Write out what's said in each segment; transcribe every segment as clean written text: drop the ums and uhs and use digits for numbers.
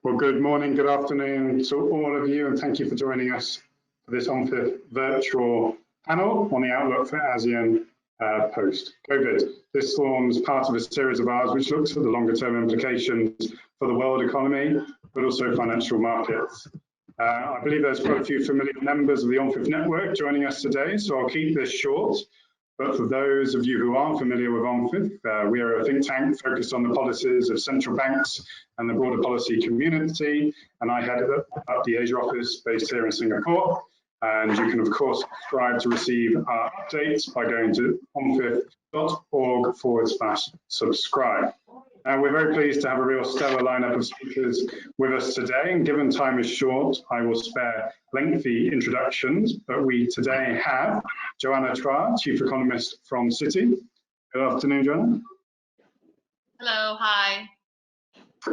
Well, good morning, good afternoon to all of you, and thank you for joining us for this UNFIF virtual panel on the outlook for ASEAN post-COVID. This forms part of a series of ours which looks at the longer-term implications for the world economy, but also financial markets. I believe there's quite a few familiar members of the UNFIF network joining us today, so I'll keep this short. But for those of you who aren't familiar with UNFIF, we are a think tank focused on the policies of central banks and the broader policy community, and I head up the Asia office based here in Singapore. And you can, of course, subscribe to receive our updates by going to unfif.org/subscribe. We're very pleased to have a real stellar lineup of speakers with us today, and given time is short, I will spare lengthy introductions, but we today have Joanna Chua, Chief Economist from Citi. Good afternoon, Joanna. Hello, hi.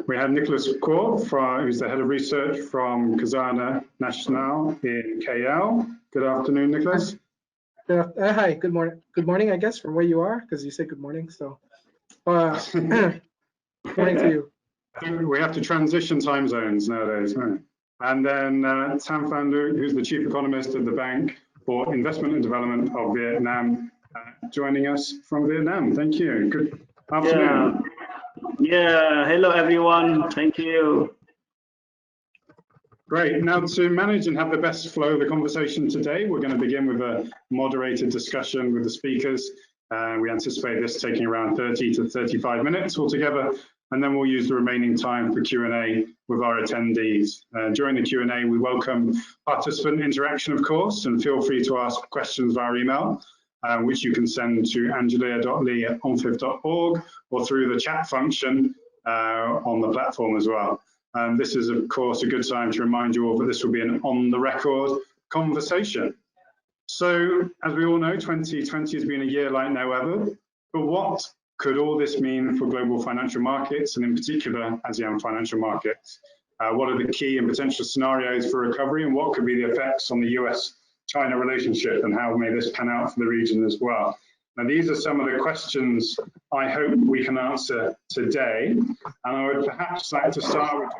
We have Nicholas Kwok, who's the Head of Research from Khazanah Nasional in KL. Good afternoon, Nicholas. Hi, good morning. Good morning, I guess, from where you are, because you said good morning, so. Morning to you. I think we have to transition time zones nowadays, right? And then Tam Phan Luc, who's the Chief Economist at the Bank for Investment and Development of Vietnam, joining us from Vietnam. Thank you. Good afternoon. Yeah, hello everyone. Thank you. Great. Now, to manage and have the best flow of the conversation today, we're going to begin with a moderated discussion with the speakers. We anticipate this taking around 30 to 35 minutes altogether, and then we'll use the remaining time for Q&A with our attendees. During the Q&A, we welcome participant interaction, of course, and feel free to ask questions via email, which you can send to angelia.lee@unfif.org or through the chat function on the platform as well. This is, of course, a good time to remind you all that this will be an on-the-record conversation. So, as we all know, 2020 has been a year like no other, but what could all this mean for global financial markets, and in particular, ASEAN financial markets? What are the key and potential scenarios for recovery, and what could be the effects on the US-China relationship, and how may this pan out for the region as well? Now, these are some of the questions I hope we can answer today, and I would perhaps like to start with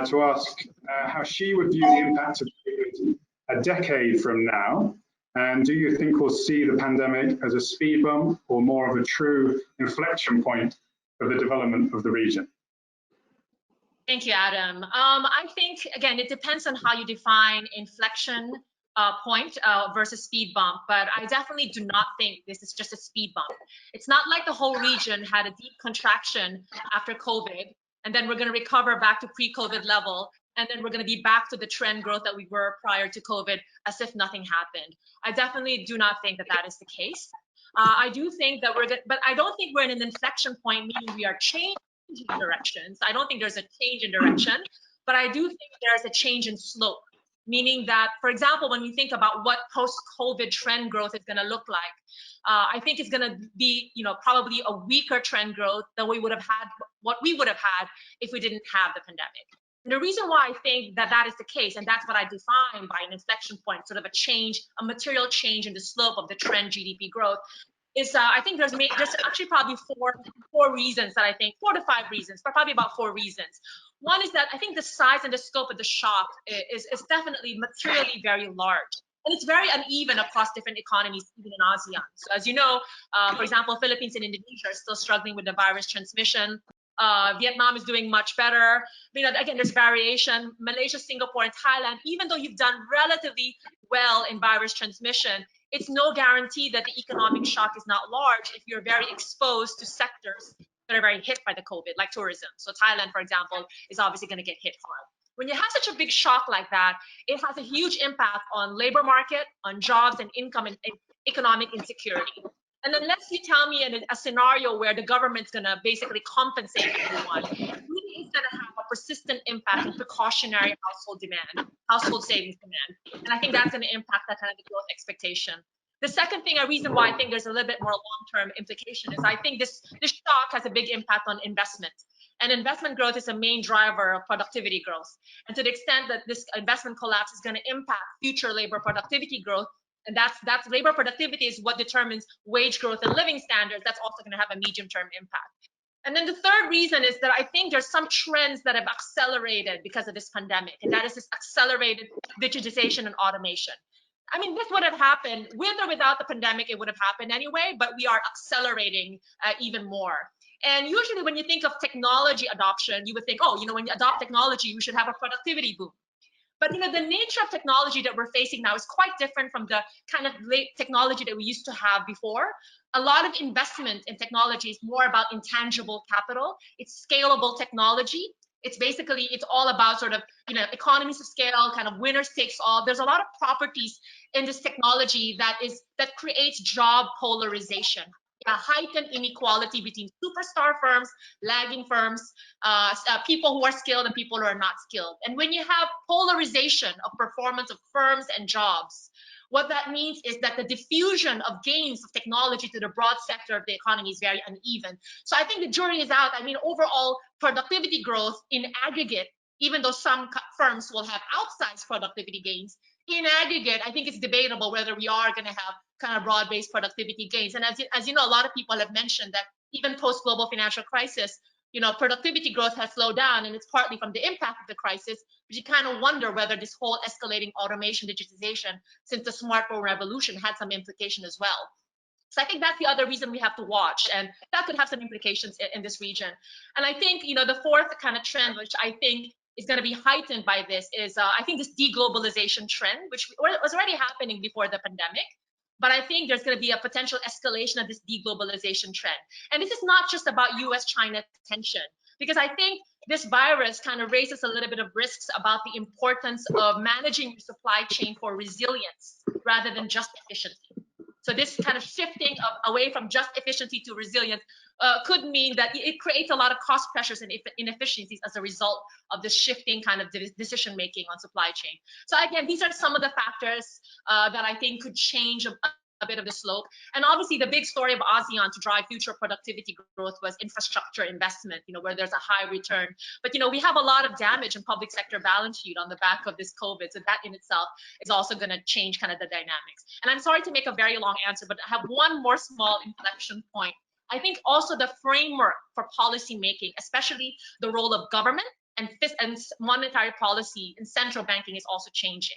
to ask how she would view the impact of COVID a decade from now, and do you think we'll see the pandemic as a speed bump or more of a true inflection point for the development of the region? Thank you, Adam. I think, again, it depends on how you define inflection point versus speed bump, but I definitely do not think this is just a speed bump. It's not like the whole region had a deep contraction after COVID, and then we're going to recover back to pre-COVID level, and then we're going to be back to the trend growth that we were prior to COVID as if nothing happened. I definitely do not think that that is the case. I do think that but I don't think we're in an inflection point, meaning we are changing directions. I don't think there's a change in direction, but I do think there's a change in slope, meaning that, for example, when we think about what post-COVID trend growth is going to look like, I think it's going to be, probably a weaker trend growth than we would have had, what we would have had if we didn't have the pandemic. And the reason why I think that that is the case, and that's what I define by an inflection point, sort of a change, a material change in the slope of the trend GDP growth, is I think there's actually probably four reasons that I think, 4 to 5 reasons, but probably about 4 reasons. One is that I think the size and the scope of the shock is definitely materially very large. And it's very uneven across different economies, even in ASEAN. So as you know, for example, Philippines and Indonesia are still struggling with the virus transmission. Vietnam is doing much better. Again, there's variation. Malaysia, Singapore, and Thailand, even though you've done relatively well in virus transmission, it's no guarantee that the economic shock is not large if you're very exposed to sectors that are very hit by the COVID, like tourism. So Thailand, for example, is obviously going to get hit hard. When you have such a big shock like that, it has a huge impact on labor market, on jobs and income and economic insecurity. And unless you tell me a scenario where the government's going to basically compensate everyone, it really is going to have a persistent impact on precautionary household savings demand. And I think that's going to impact that kind of the growth expectation. The second thing, a reason why I think there's a little bit more long-term implication is I think this shock has a big impact on investment. And investment growth is a main driver of productivity growth. And to the extent that this investment collapse is going to impact future labor productivity growth, and that's labor productivity is what determines wage growth and living standards, that's also going to have a medium-term impact. And then the third reason is that I think there's some trends that have accelerated because of this pandemic, and that is this accelerated digitization and automation. I mean, this would have happened with or without the pandemic, it would have happened anyway, but we are accelerating even more. And usually when you think of technology adoption, you would think, oh, when you adopt technology, we should have a productivity boom. But the nature of technology that we're facing now is quite different from the kind of late technology that we used to have before. A lot of investment in technology is more about intangible capital. It's scalable technology. It's all about sort of, economies of scale, kind of winners takes all. There's a lot of properties in this technology that creates job polarization. Heightened inequality between superstar firms, lagging firms, people who are skilled and people who are not skilled. And when you have polarization of performance of firms and jobs, what that means is that the diffusion of gains of technology to the broad sector of the economy is very uneven. So I think the jury is out. I mean, overall productivity growth in aggregate, even though some firms will have outsized productivity gains, in aggregate, I think it's debatable whether we are going to have kind of broad-based productivity gains. And as you know, a lot of people have mentioned that even post-global financial crisis, productivity growth has slowed down, and it's partly from the impact of the crisis, but you kind of wonder whether this whole escalating automation, digitization since the smartphone revolution had some implication as well. So I think that's the other reason we have to watch, and that could have some implications in this region. And I think, the fourth kind of trend, which I think is going to be heightened by this, is I think this deglobalization trend, which was already happening before the pandemic. But I think there's going to be a potential escalation of this deglobalization trend. And this is not just about US-China tension, because I think this virus kind of raises a little bit of risks about the importance of managing your supply chain for resilience rather than just efficiency. So this kind of shifting away from just efficiency to resilience could mean that it creates a lot of cost pressures and inefficiencies as a result of this shifting kind of decision making on supply chain. So again, these are some of the factors that I think could change a bit of the slope. And obviously the big story of ASEAN to drive future productivity growth was infrastructure investment, where there's a high return. But we have a lot of damage in public sector balance sheet on the back of this COVID. So that in itself is also going to change kind of the dynamics. And I'm sorry to make a very long answer, but I have one more small inflection point. I think also the framework for policy making, especially the role of government and monetary policy in central banking, is also changing.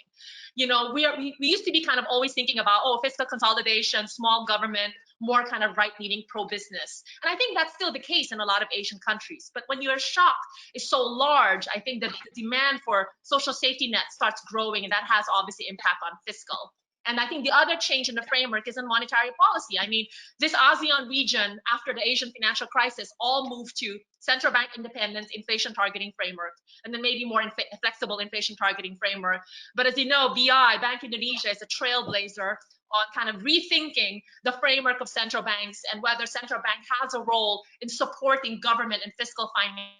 We used to be kind of always thinking about, fiscal consolidation, small government, more kind of right-leaning pro-business. And I think that's still the case in a lot of Asian countries. But when your shock is so large, I think that the demand for social safety net starts growing, and that has obviously impact on fiscal. And I think the other change in the framework is in monetary policy. I mean, this ASEAN region, after the Asian financial crisis, all moved to central bank independence, inflation targeting framework, and then maybe more flexible inflation targeting framework. But as you know, BI, Bank Indonesia, is a trailblazer on kind of rethinking the framework of central banks and whether central bank has a role in supporting government and fiscal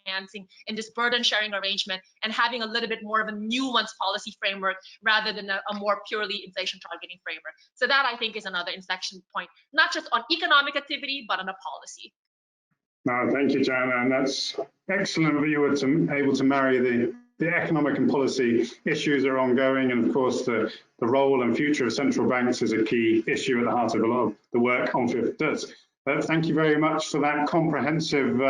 financing in this burden sharing arrangement and having a little bit more of a nuanced policy framework rather than a more purely inflation targeting framework. So that I think is another inflection point, not just on economic activity, but on a policy. No, thank you, Joanna, and that's excellent that you were able to marry the economic and policy issues that are ongoing, and of course the role and future of central banks is a key issue at the heart of a lot of the work UNFIF does. Thank you very much for that comprehensive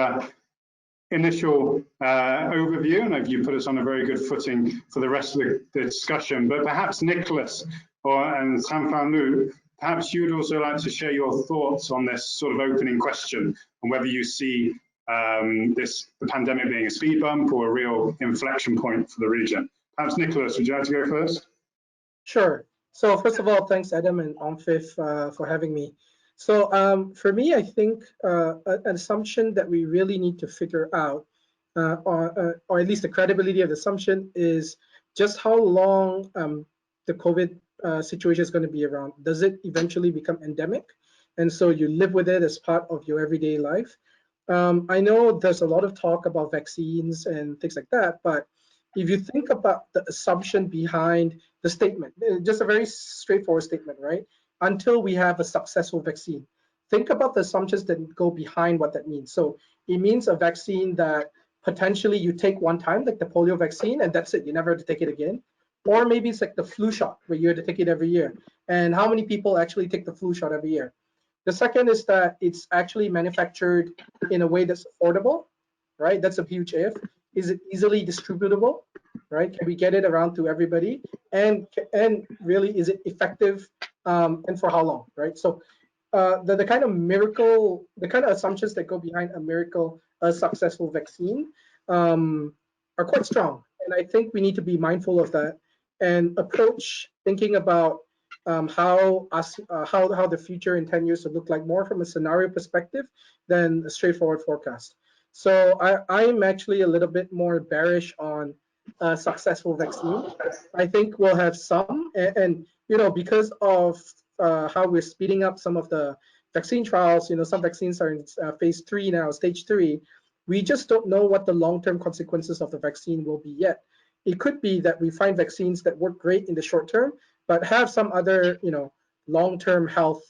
initial overview, and you put us on a very good footing for the rest of the discussion. But perhaps Nicholas and Sanfan Lu, perhaps you'd also like to share your thoughts on this sort of opening question and whether you see the pandemic being a speed bump or a real inflection point for the region. Perhaps Nicholas, would you like to go first? Sure. So first of all, thanks Adam and UNFIF for having me. So for me, I think an assumption that we really need to figure out, or at least the credibility of the assumption, is just how long the COVID situation is going to be around. Does it eventually become endemic? And so you live with it as part of your everyday life. I know there's a lot of talk about vaccines and things like that, but if you think about the assumption behind the statement, just a very straightforward statement, right? Until we have a successful vaccine. Think about the assumptions that go behind what that means. So it means a vaccine that potentially you take one time, like the polio vaccine, and that's it, you never have to take it again. Or maybe it's like the flu shot, where you have to take it every year. And how many people actually take the flu shot every year? The second is that it's actually manufactured in a way that's affordable, right? That's a huge if. Is it easily distributable, right? Can we get it around to everybody? And really, is it effective, and for how long, right? So the kind of miracle, the kind of assumptions that go behind a successful vaccine are quite strong. And I think we need to be mindful of that and approach thinking about how the future in 10 years will look like more from a scenario perspective than a straightforward forecast. So I'm actually a little bit more bearish on a successful vaccine. I think we'll have some, and because of how we're speeding up some of the vaccine trials, some vaccines are in phase 3 now, stage 3. We just don't know what the long-term consequences of the vaccine will be yet. It could be that we find vaccines that work great in the short term, but have some other, long-term health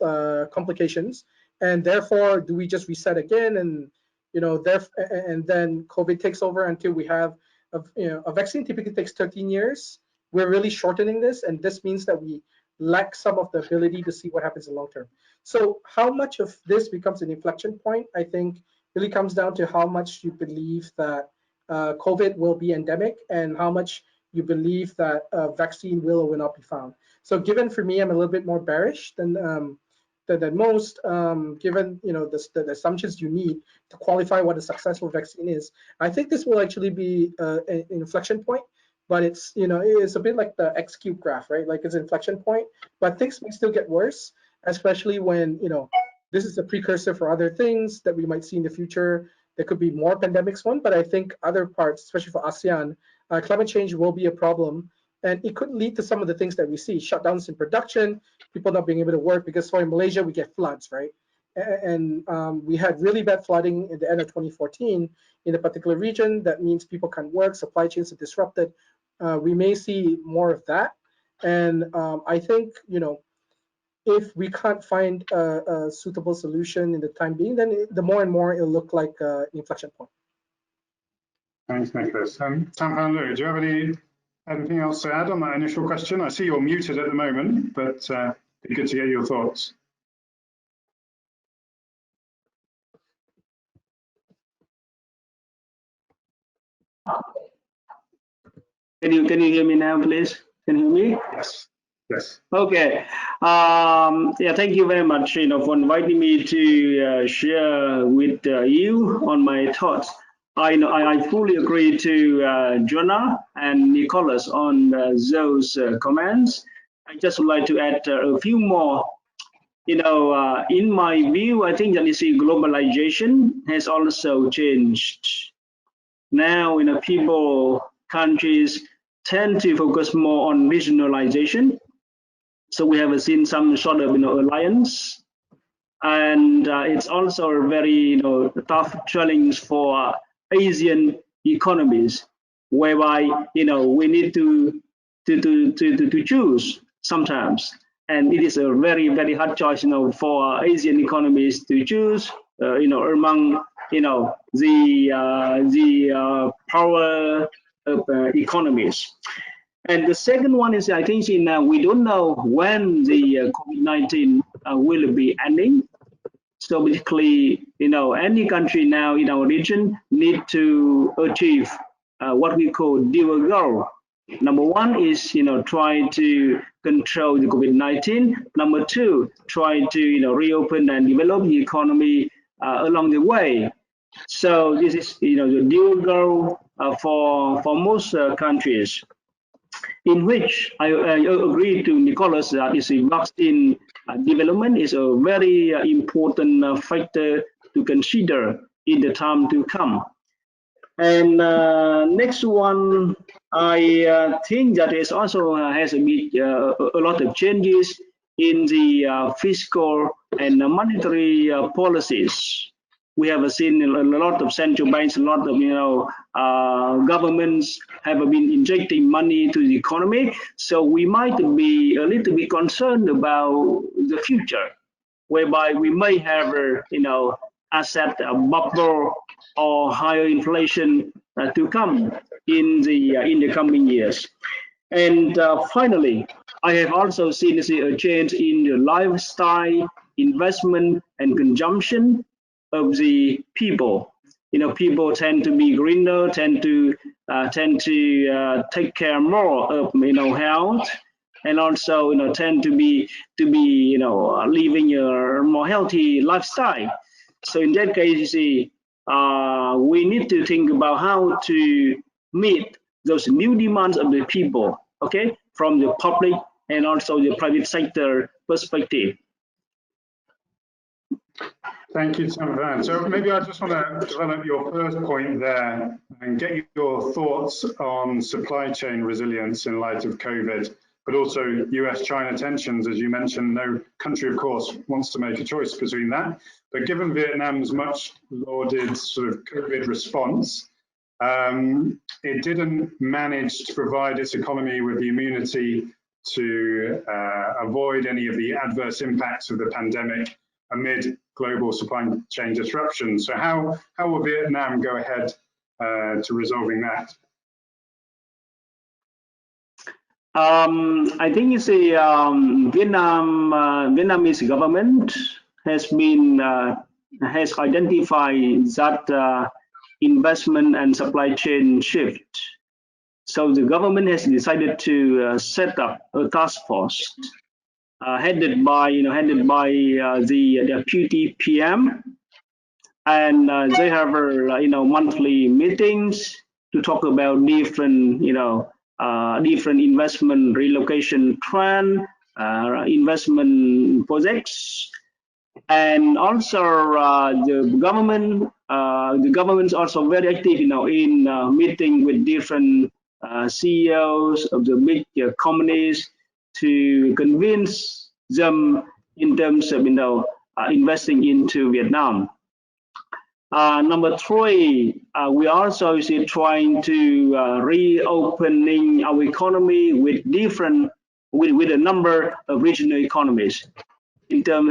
complications, and therefore, do we just reset again, and and then COVID takes over until we have a vaccine typically takes 13 years. We're really shortening this, and this means that we lack some of the ability to see what happens in long term. So how much of this becomes an inflection point, I think, really comes down to how much you believe that COVID will be endemic and how much you believe that a vaccine will or will not be found. So given for me, I'm a little bit more bearish than most, given the assumptions you need to qualify what a successful vaccine is. I think this will actually be an inflection point, but it's it's a bit like the X cube graph, right? Like it's an inflection point, but things may still get worse, especially when this is a precursor for other things that we might see in the future. There could be more pandemics, but I think other parts, especially for ASEAN, climate change will be a problem. And it could lead to some of the things that we see, shutdowns in production, people not being able to work, because in Malaysia, we get floods, right? And we had really bad flooding in the end of 2014 in a particular region. That means people can't work, supply chains are disrupted. We may see more of that. And I think, if we can't find a suitable solution in the time being, then the more and more it'll look like an inflection point. Thanks, Nicholas. Tanpan Lu, do you have anything else to add on that initial question? I see you're muted at the moment, but it'd be good to get your thoughts. Can you hear me now, please? Can you hear me? Yes. Yes. Okay. Yeah, thank you very much, for inviting me to share with you on my thoughts. I fully agree to Jonah and Nicholas on those comments. I just would like to add a few more. In my view, I think that globalization has also changed. Now, countries tend to focus more on regionalization. So we have seen some sort of alliance, and it's also a very tough challenge for Asian economies, whereby we need to choose sometimes, and it is a very hard choice for Asian economies to choose among the power economies. And the second one is, I think, we don't know when the COVID-19 will be ending. So basically, any country now in our region need to achieve what we call dual goal. Number one is, try to control the COVID-19. Number two, try to reopen and develop the economy along the way. So this is, the dual goal for most countries, in which I agree to Nicholas that vaccine development is a very important factor to consider in the time to come. And next one, I think that it also has a lot of changes in the fiscal and monetary policies. We have seen a lot of central banks, a lot of governments have been injecting money to the economy. So we might be a little bit concerned about the future, whereby we may have asset bubble or higher inflation to come in the coming years. And finally, I have also seen a change in the lifestyle investment and consumption of the people. People tend to be greener, tend to take care more of health, and also tend to be living a more healthy lifestyle. So in that case, you see, we need to think about how to meet those new demands of the people, okay, from the public and also the private sector perspective. Thank you, Van. So maybe I just want to develop your first point there and get your thoughts on supply chain resilience in light of COVID, but also US-China tensions. As you mentioned, no country, of course, wants to make a choice between that. But given Vietnam's much lauded sort of COVID response, it didn't manage to provide its economy with the immunity to avoid any of the adverse impacts of the pandemic amid global supply chain disruptions. So how will Vietnam go ahead to resolving that? I think you see Vietnamese government has identified that investment and supply chain shift. So the government has decided to set up a task force headed by the deputy PM, and they have monthly meetings to talk about different different investment relocation trend, investment projects, and also the government's also very active in meeting with different CEOs of the big companies to convince them in terms of investing into Vietnam. Number three, we also trying to reopening our economy with a number of regional economies in terms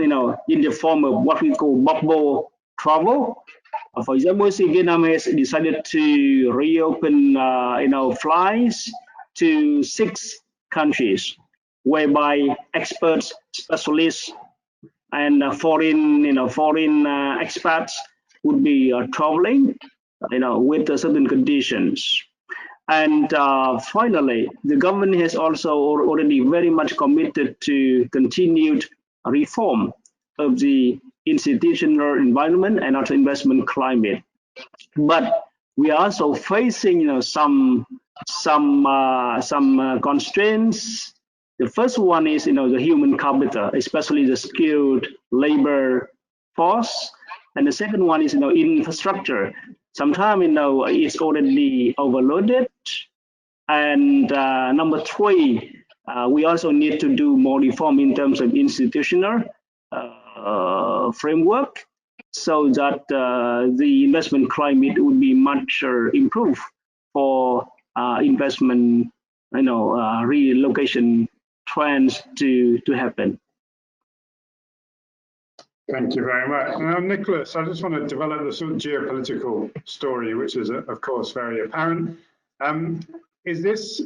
in the form of what we call bubble travel. For example, Vietnam has decided to reopen flights to 6 countries, whereby experts, specialists, and foreign expats would be traveling, with certain conditions. And finally, the government has also already very much committed to continued reform of the institutional environment and also investment climate. But we are also facing, some constraints. The first one is, the human capital, especially the skilled labor force. And the second one is, infrastructure. Sometimes, it's already overloaded. And number three, we also need to do more reform in terms of institutional framework, so that the investment climate would be much improved for investment, relocation trends to happen. Thank you very much. Now, Nicholas, I just want to develop the sort of geopolitical story, which is, of course, very apparent. Is this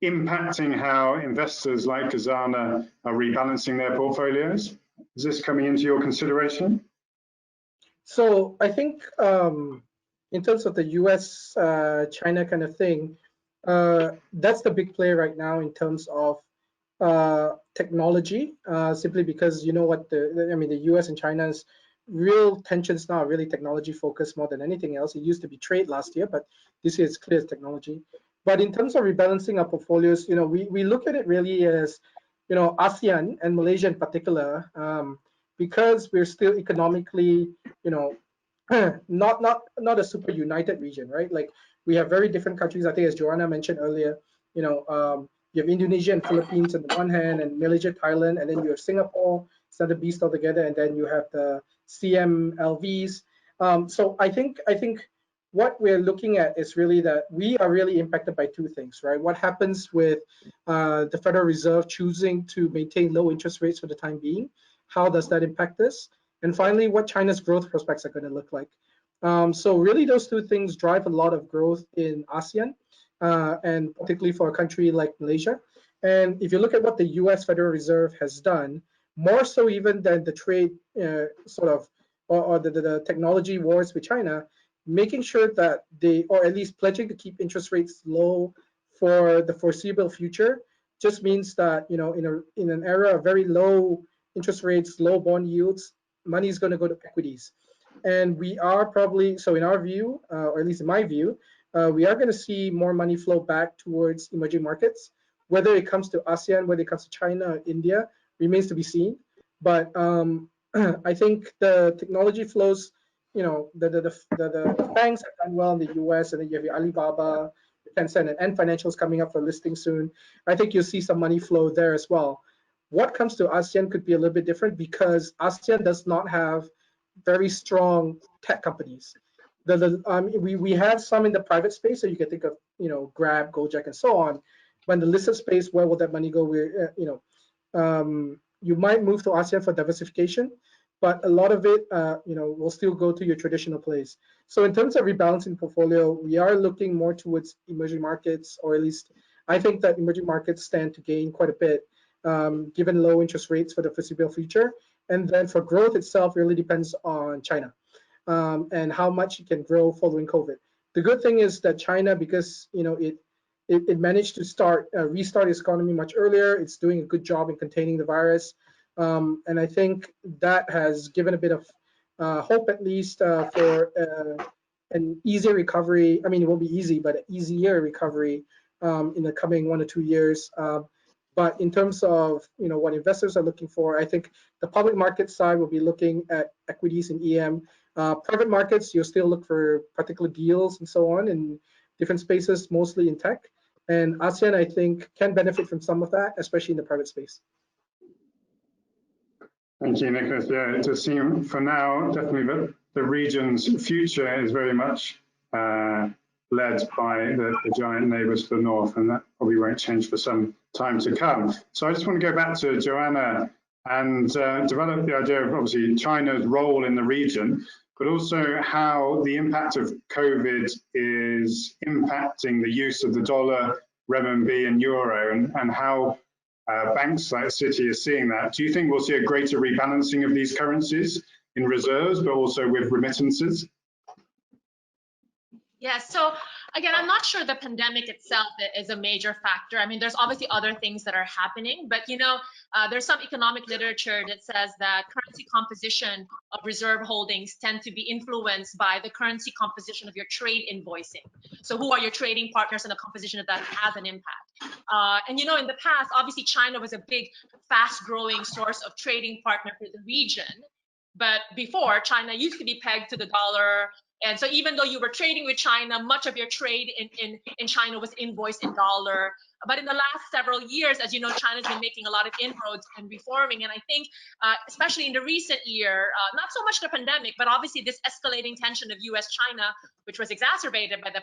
impacting how investors like Khazanah are rebalancing their portfolios? Is this coming into your consideration? So I think in terms of the US China kind of thing, that's the big play right now in terms of technology, simply because the US and China's real tensions now are really technology focused more than anything else. It used to be trade last year, but this year it's clear technology. But in terms of rebalancing our portfolios, we look at it really as ASEAN and Malaysia in particular, because we're still economically not a super united region, right? Like, we have very different countries. I think, as Joanna mentioned earlier, you have Indonesia and Philippines on the one hand, and Malaysia, Thailand, and then you have Singapore, it's another beast altogether, and then you have the CMLVs. So I think what we're looking at is really that we are really impacted by two things, right? What happens with the Federal Reserve choosing to maintain low interest rates for the time being? How does that impact us? And finally, what China's growth prospects are going to look like. So really, those two things drive a lot of growth in ASEAN, and particularly for a country like Malaysia. And if you look at what the US Federal Reserve has done, more so even than the trade sort of, or the technology wars with China, making sure that they, or at least pledging to keep interest rates low for the foreseeable future, just means that, you know, in an era of very low interest rates, low bond yields, money is going to go to equities. And we are probably, so in our view, or at least in my view, we are going to see more money flow back towards emerging markets. Whether it comes to ASEAN, whether it comes to China or India, remains to be seen. But I think the technology flows, you know, the FANGs have done well in the US, and then you have your Alibaba, Tencent, and financials coming up for listing soon. I think you'll see some money flow there as well. What comes to ASEAN could be a little bit different because ASEAN does not have very strong tech companies. We have some in the private space, so you can think of, you know, Grab, Gojek, and so on. But in the listed space, where will that money go? We're, you know, you might move to ASEAN for diversification, but a lot of it, you know, will still go to your traditional plays. So in terms of rebalancing portfolio, we are looking more towards emerging markets, or at least I think that emerging markets stand to gain quite a bit, given low interest rates for the foreseeable future. And then for growth itself, really depends on China and how much it can grow following COVID. The good thing is that China, because, you know, it managed to restart its economy much earlier. It's doing a good job in containing the virus. And I think that has given a bit of hope, at least for an easier recovery. I mean, it won't be easy, but an easier recovery in the coming 1 or 2 years. But in terms of, you know, what investors are looking for, I think the public market side will be looking at equities in EM. Private markets, you'll still look for particular deals and so on in different spaces, mostly in tech. And ASEAN, I think, can benefit from some of that, especially in the private space. Thank you, Nicholas. Yeah, it does seem for now, definitely the region's future is very much led by the giant neighbours to the north, and that probably won't change for some time to come. So I just want to go back to Joanna and develop the idea of obviously China's role in the region, but also how the impact of COVID is impacting the use of the dollar, renminbi and euro, and how banks like Citi are seeing that. Do you think we'll see a greater rebalancing of these currencies in reserves, but also with remittances? Yeah, so again, I'm not sure the pandemic itself is a major factor. I mean, there's obviously other things that are happening, but you know, there's some economic literature that says that currency composition of reserve holdings tend to be influenced by the currency composition of your trade invoicing. So who are your trading partners, and the composition of that has an impact. And you know, in the past, obviously China was a big, fast-growing source of trading partner for the region. But before, China used to be pegged to the dollar. And so even though you were trading with China, much of your trade in China was invoiced in dollar. But in the last several years, as you know, China's been making a lot of inroads and reforming. And I think, especially in the recent year, not so much the pandemic, but obviously this escalating tension of US-China, which was exacerbated by the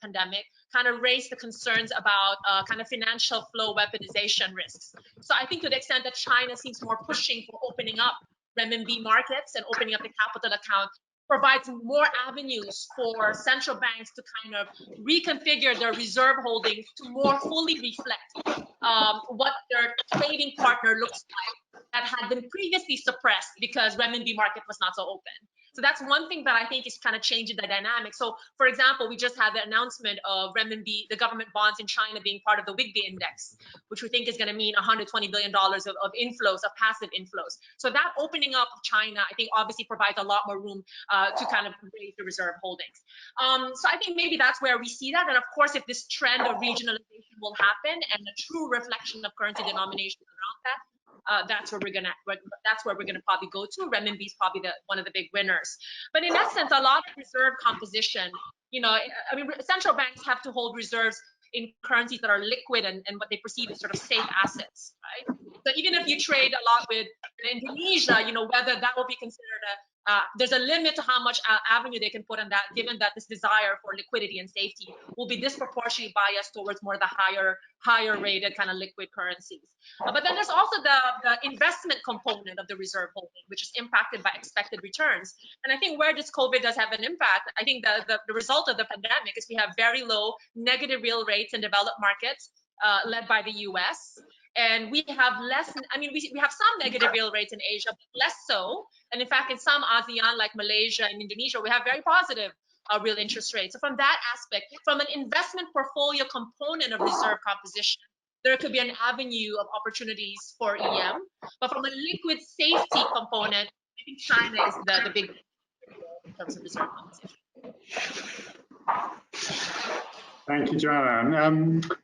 pandemic, kind of raised the concerns about kind of financial flow weaponization risks. So I think to the extent that China seems more pushing for opening up renminbi markets and opening up the capital account, provides more avenues for central banks to kind of reconfigure their reserve holdings to more fully reflect what their trading partner looks like that had been previously suppressed because renminbi market was not so open. So that's one thing that I think is kind of changing the dynamic. So for example, we just had the announcement of renminbi, the government bonds in China being part of the WIGBI index, which we think is going to mean $120 billion of inflows, of passive inflows. So that opening up of China, I think obviously provides a lot more room to kind of raise the reserve holdings. So I think maybe that's where we see that. And of course, if this trend of regionalization will happen and a true reflection of currency denominations around that, that's where we're gonna probably go to. Renminbi is probably one of the big winners. But in essence, a lot of reserve composition, you know, I mean, central banks have to hold reserves in currencies that are liquid and what they perceive as sort of safe assets, right? So even if you trade a lot with Indonesia, you know, whether that will be considered there's a limit to how much avenue they can put on that, given that this desire for liquidity and safety will be disproportionately biased towards more of the higher rated kind of liquid currencies. But then there's also the investment component of the reserve holding, which is impacted by expected returns. And I think where this COVID does have an impact, I think the result of the pandemic is we have very low negative real rates in developed markets led by the US. And we have less, I mean, we have some negative real rates in Asia, but less so. And in fact, in some ASEAN, like Malaysia and Indonesia, we have very positive real interest rates. So from that aspect, from an investment portfolio component of reserve composition, there could be an avenue of opportunities for EM. But from a liquid safety component, I think China is the big in terms of reserve composition. Thank you, Joanna.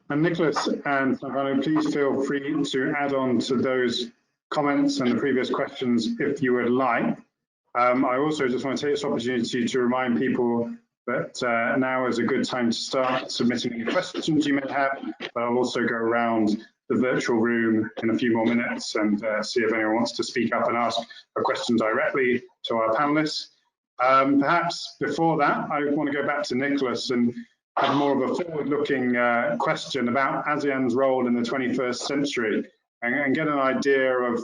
And Nicholas and Savannah, please feel free to add on to those comments and the previous questions if you would like. I also just want to take this opportunity to remind people that now is a good time to start submitting any questions you may have, but I'll also go around the virtual room in a few more minutes and see if anyone wants to speak up and ask a question directly to our panelists. Perhaps before that, I want to go back to Nicholas and have more of a forward-looking question about ASEAN's role in the 21st century and get an idea of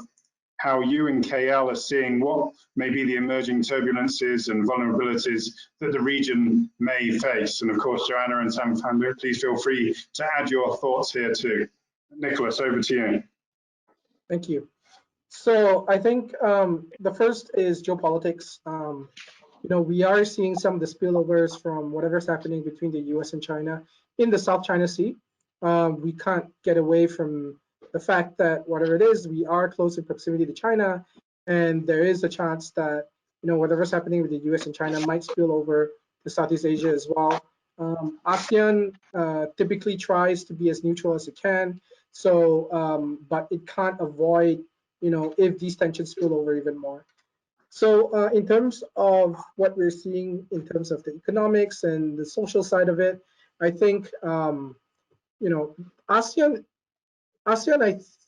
how you and KL are seeing what may be the emerging turbulences and vulnerabilities that the region may face. And of course, Joanna and Samfando, please feel free to add your thoughts here too. Nicholas, over to you. Thank you. So I think the first is geopolitics. You know, we are seeing some of the spillovers from whatever's happening between the US and China in the South China Sea. We can't get away from the fact that whatever it is, we are close in proximity to China, and there is a chance that, you know, whatever's happening with the US and China might spill over to Southeast Asia as well. ASEAN typically tries to be as neutral as it can, so but it can't avoid, you know, if these tensions spill over even more. So in terms of what we're seeing in terms of the economics and the social side of it, I think, you know, ASEAN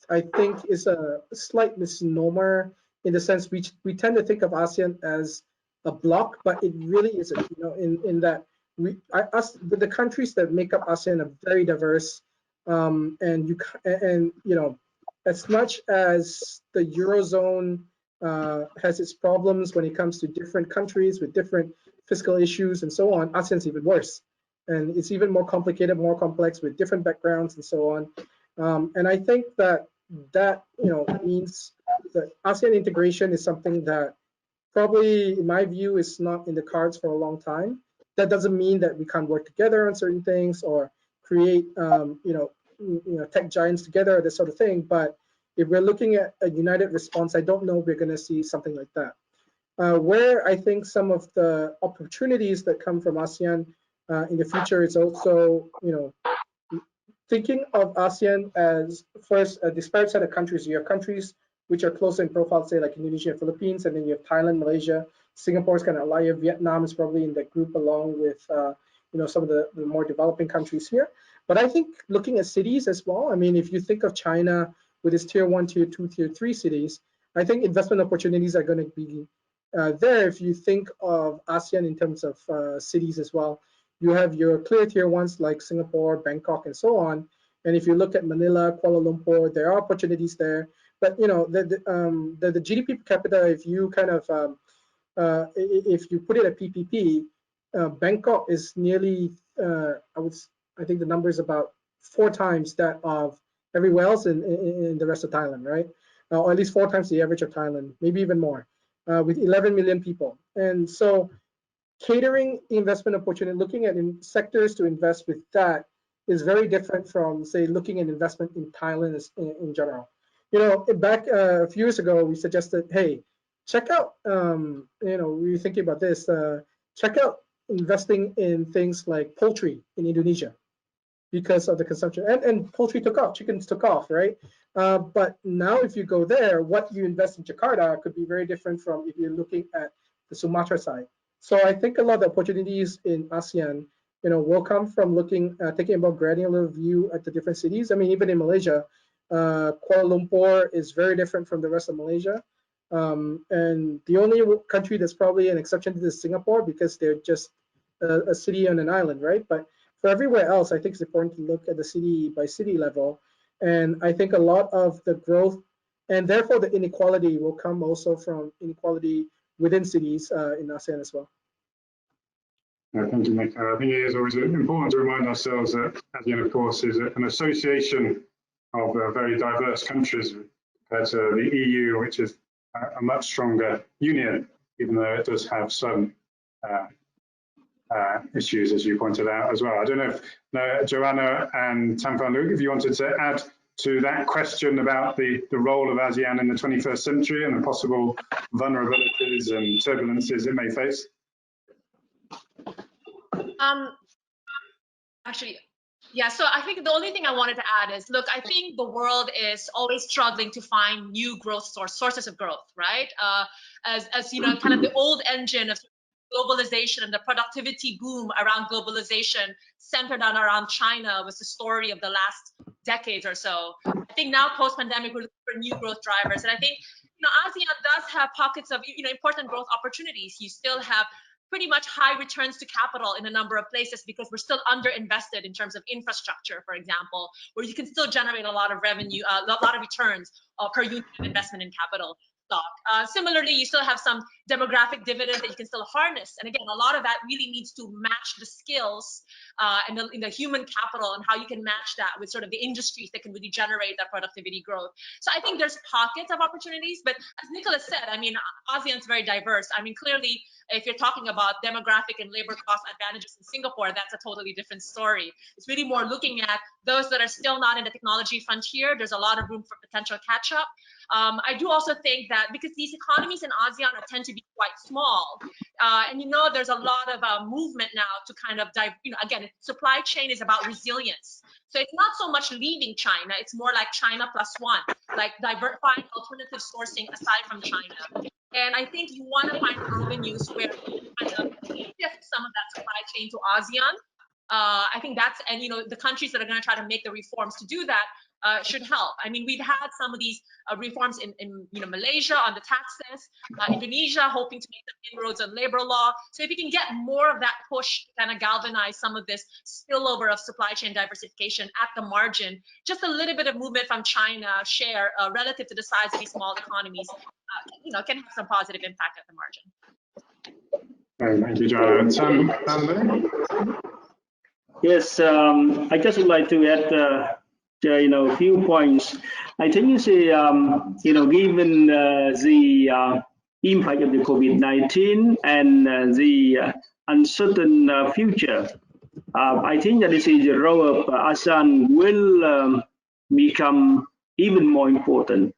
I think is a slight misnomer in the sense we tend to think of ASEAN as a bloc, but it really isn't, you know, in that the countries that make up ASEAN are very diverse, and you know, as much as the Eurozone has its problems when it comes to different countries with different fiscal issues and so on, ASEAN's even worse. And it's even more complicated, more complex with different backgrounds and so on. And I think that you know, means that ASEAN integration is something that probably, in my view, is not in the cards for a long time. That doesn't mean that we can't work together on certain things or create, you know, tech giants together, this sort of thing. But if we're looking at a united response, I don't know if we're going to see something like that. Where I think some of the opportunities that come from ASEAN in the future is also, you know, thinking of ASEAN as first a disparate set of countries. You have countries which are closer in profile, say like Indonesia and Philippines, and then you have Thailand, Malaysia, Singapore is kind of outlier, Vietnam is probably in that group along with you know, some of the more developing countries here. But I think looking at cities as well, I mean, if you think of China with its tier 1, tier 2, tier 3 cities, I think investment opportunities are going to be there. If you think of ASEAN in terms of cities as well, you have your clear tier 1s like Singapore, Bangkok, and so on. And if you look at Manila, Kuala Lumpur, there are opportunities there. But you know, the GDP per capita, if you kind of if you put it at PPP, Bangkok is nearly, I think the number is about 4 times that of everywhere else in the rest of Thailand, right? Or at least 4 times the average of Thailand, maybe even more, with 11 million people. And so catering investment opportunity, looking at sectors to invest with that is very different from, say, looking at investment in Thailand in general. You know, back a few years ago, we suggested, hey, check out, you know, we were thinking about this, check out investing in things like poultry in Indonesia because of the consumption. And poultry took off, chickens took off, right? But now if you go there, what you invest in Jakarta could be very different from if you're looking at the Sumatra side. So I think a lot of the opportunities in ASEAN, you know, will come from looking, taking a more granular view at the different cities. I mean, even in Malaysia, Kuala Lumpur is very different from the rest of Malaysia. And the only country that's probably an exception to this is Singapore because they're just a city on an island, right? But for everywhere else, I think it's important to look at the city by city level. And I think a lot of the growth and therefore the inequality will come also from inequality within cities in ASEAN as well. Thank you, Nick. I think it is always important to remind ourselves that ASEAN, of course, is an association of very diverse countries compared to the EU, which is a much stronger union, even though it does have some issues, as you pointed out as well. I don't know if Joanna and Tan Van Luc, if you wanted to add to that question about the role of ASEAN in the 21st century and the possible vulnerabilities and turbulences it may face. Actually, yeah, so I think the only thing I wanted to add is, look, I think the world is always struggling to find new growth sources of growth, right? As you know, kind of the old engine of globalization and the productivity boom around globalization centered around China was the story of the last decade or so. I think now post-pandemic we're looking for new growth drivers, and I think ASEAN does have pockets of important growth opportunities. You still have pretty much high returns to capital in a number of places because we're still underinvested in terms of infrastructure, for example, where you can still generate a lot of revenue, a lot of returns per unit of investment in capital stock. Similarly, you still have some demographic dividends that you can still harness. And again, a lot of that really needs to match the skills and the human capital and how you can match that with sort of the industries that can really generate that productivity growth. So I think there's pockets of opportunities, but as Nicholas said, I mean, ASEAN's very diverse. I mean, clearly, if you're talking about demographic and labor cost advantages in Singapore, that's a totally different story. It's really more looking at those that are still not in the technology frontier. There's a lot of room for potential catch up. I do also think that because these economies in ASEAN tend to be quite small, and there's a lot of movement now to kind of again, supply chain is about resilience. So it's not so much leaving China, it's more like China plus one, like diversifying alternative sourcing aside from China. And I think you want to find avenues where you kind of shift some of that supply chain to ASEAN. I think the countries that are going to try to make the reforms to do that should help. I mean, we've had some of these reforms in Malaysia on the taxes, Indonesia hoping to make some inroads on labor law. So if you can get more of that push to kind of galvanize some of this spillover of supply chain diversification at the margin, just a little bit of movement from China share relative to the size of these small economies, can have some positive impact at the margin. Thank you, Joanna. Yes, I just would like to add a few points. I think you see, given the impact of the COVID-19 and the uncertain future, I think that this is the role of ASEAN will become even more important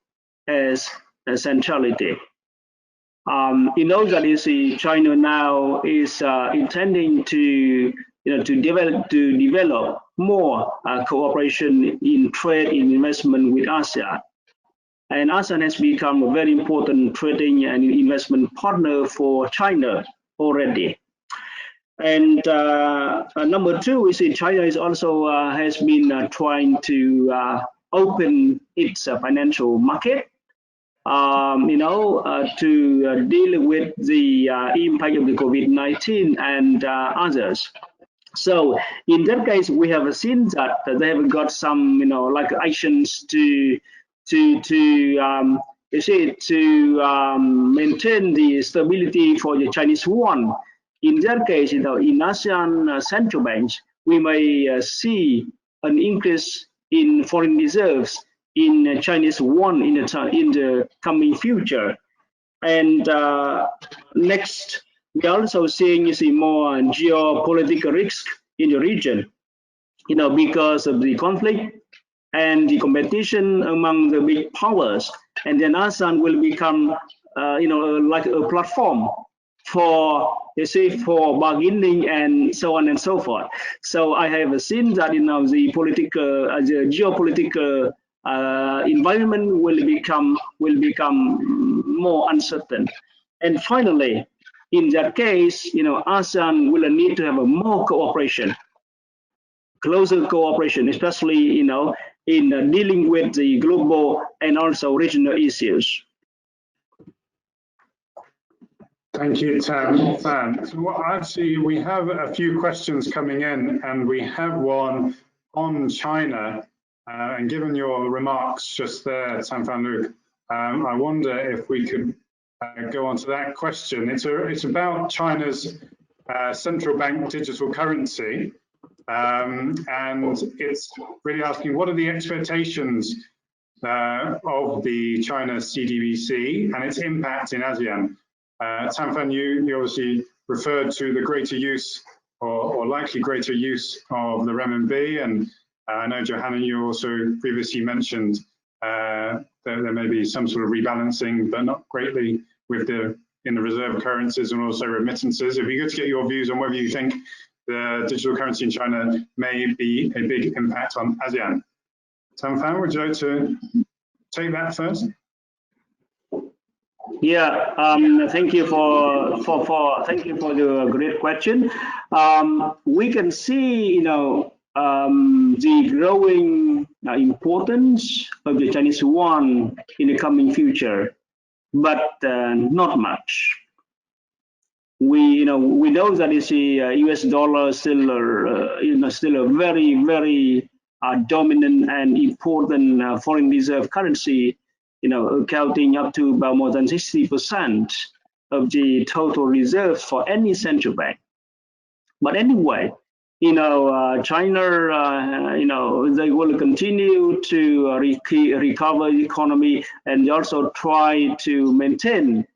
as a centrality. That you see, China now is intending to develop more cooperation in trade and investment with ASEAN. And ASEAN has become a very important trading and investment partner for China already. And number two, we see China is also has been trying to open its financial market, to deal with the impact of the COVID-19 and others. So in that case, we have seen that they have got some, actions to maintain the stability for the Chinese yuan. In that case, in ASEAN central banks, we may see an increase in foreign reserves in Chinese yuan in the coming future. And next, we are also seeing more geopolitical risk in the region, because of the conflict and the competition among the big powers. And then ASEAN will become, like a platform for bargaining and so on and so forth. So I have seen that, the geopolitical environment will become more uncertain. And finally, in that case, ASEAN will need to have a more cooperation, closer cooperation, especially in dealing with the global and also regional issues. Thank you, Tan. So actually, we have a few questions coming in, and we have one on China. And given your remarks just there, Tan Van Luc, I wonder if we could go on to that question. It's about China's central bank digital currency. and it's really asking what are the expectations of the China CDBC and its impact in ASEAN. Tanfan, you obviously referred to the greater use or likely greater use of the renminbi, and I know Johanna, you also previously mentioned that there may be some sort of rebalancing, but not greatly with in the reserve currencies and also remittances. It'd be good to get your views on whether you think the digital currency in China may be a big impact on ASEAN. Tanfan, would you like to take that first? Yeah, thank you for the great question. We can see, the growing importance of the Chinese yuan in the coming future, but not much. We know that it's the U.S. dollar still a very, very dominant and important foreign reserve currency, accounting up to about more than 60% of the total reserves for any central bank. But anyway, China, they will continue to recover the economy and also try to maintain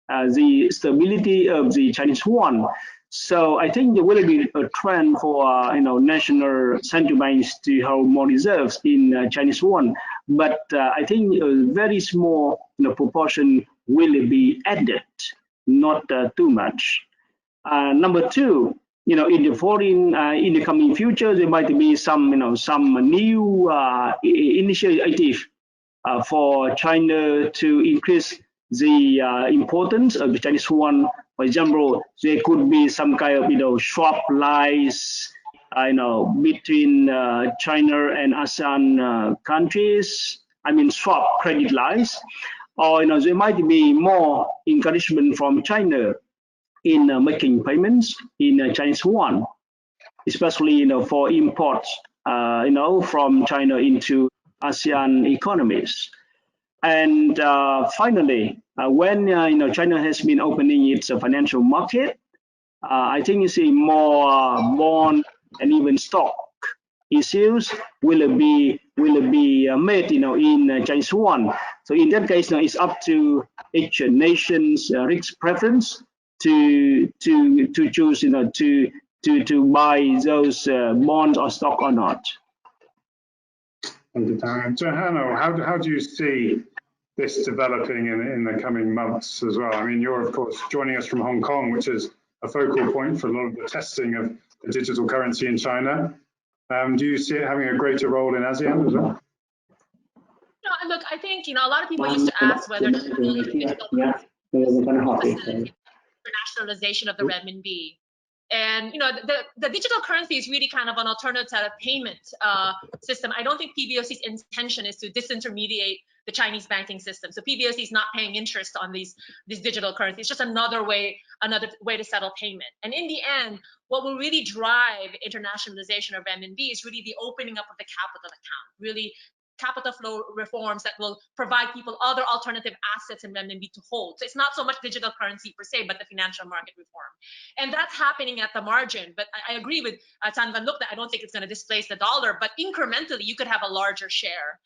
the stability of the Chinese yuan. So I think there will be a trend for national central banks to hold more reserves in Chinese yuan, but I think a very small proportion will be added, not too much. Number two, in the coming future, there might be some new initiative for China to increase the importance of the Chinese yuan. For example, there could be some kind of swap lines, between China and ASEAN countries. I mean, swap credit lines, or there might be more encouragement from China in making payments in Chinese yuan, especially for imports, from China into ASEAN economies. And finally, when China has been opening its financial market, I think you see more bond and even stock issues will be made in Chinese yuan. So in that case, it's up to each nation's risk preference to choose to buy those bonds or stock or not. Thank you, Tanfan. Johanna, how do you see this developing in the coming months as well? I mean, you're of course joining us from Hong Kong, which is a focal point for a lot of the testing of the digital currency in China. Do you see it having a greater role in ASEAN as well? No, look, I think a lot of people used to ask whether the internationalization of the renminbi. And the digital currency is really kind of an alternative payment system. I don't think PBOC's intention is to disintermediate the Chinese banking system. So PBOC is not paying interest on these digital currencies. It's just another way to settle payment. And in the end, what will really drive internationalization of renminbi is really the opening up of the capital account, really capital flow reforms that will provide people other alternative assets in renminbi to hold. So it's not so much digital currency per se, but the financial market reform. And that's happening at the margin. But I agree with Tanfan Look that I don't think it's going to displace the dollar, but incrementally you could have a larger share.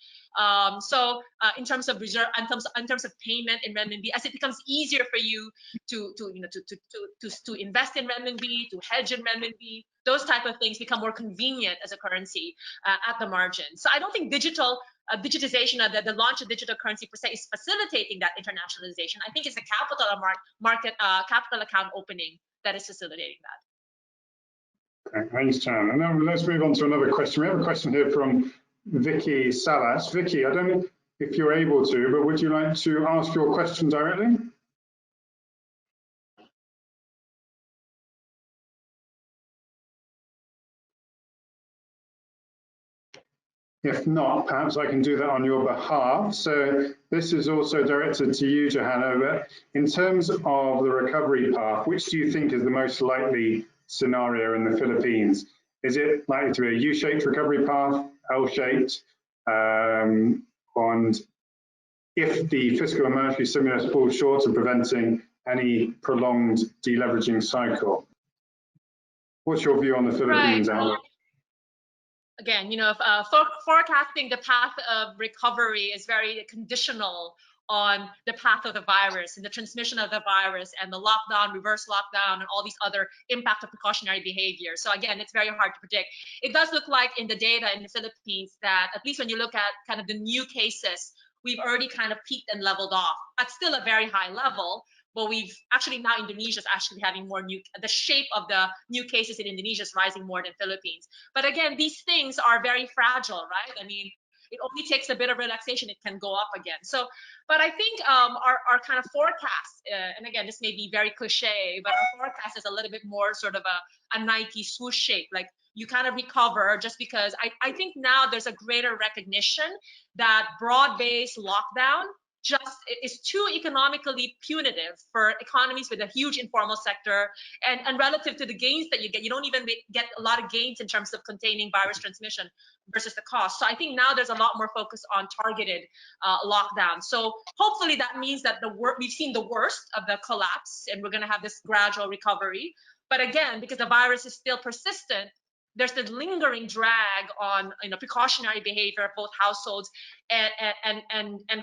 So in terms of reserve, in terms of payment in renminbi, as it becomes easier for you to invest in renminbi, to hedge in renminbi, those type of things become more convenient as a currency at the margin. So I don't think digitization, the launch of digital currency per se is facilitating that internationalization. I think it's the capital capital account opening that is facilitating that. Okay, thanks, Chan. And now let's move on to another question. We have a question here from Vicky Salas. Vicky, I don't know if you're able to, but would you like to ask your question directly? If not, perhaps I can do that on your behalf. So this is also directed to you, Johanna. But in terms of the recovery path, which do you think is the most likely scenario in the Philippines? Is it likely to be a U-shaped recovery path, L-shaped? And if the fiscal and monetary stimulus falls short of preventing any prolonged deleveraging cycle? What's your view on the Philippines outlook? again, forecasting the path of recovery is very conditional on the path of the virus and the transmission of the virus and the lockdown, reverse lockdown, and all these other impact of precautionary behavior. So again, it's very hard to predict. It does look like in the data in the Philippines that at least when you look at kind of the new cases, we've already kind of peaked and leveled off at still a very high level. But we've actually now Indonesia is actually having more the shape of the new cases in Indonesia is rising more than Philippines. But again, these things are very fragile, right? I mean, it only takes a bit of relaxation, it can go up again. So, but I think our kind of forecast, and again, this may be very cliche, but our forecast is a little bit more sort of a Nike swoosh shape, like you kind of recover just because I think now there's a greater recognition that broad-based lockdown just is too economically punitive for economies with a huge informal sector, and relative to the gains that you don't even get a lot of gains in terms of containing virus transmission versus the cost. So I think now there's a lot more focus on targeted lockdown. So hopefully that means that we've seen the worst of the collapse and we're going to have this gradual recovery. But again, because the virus is still persistent, there's the lingering drag on precautionary behavior of both households and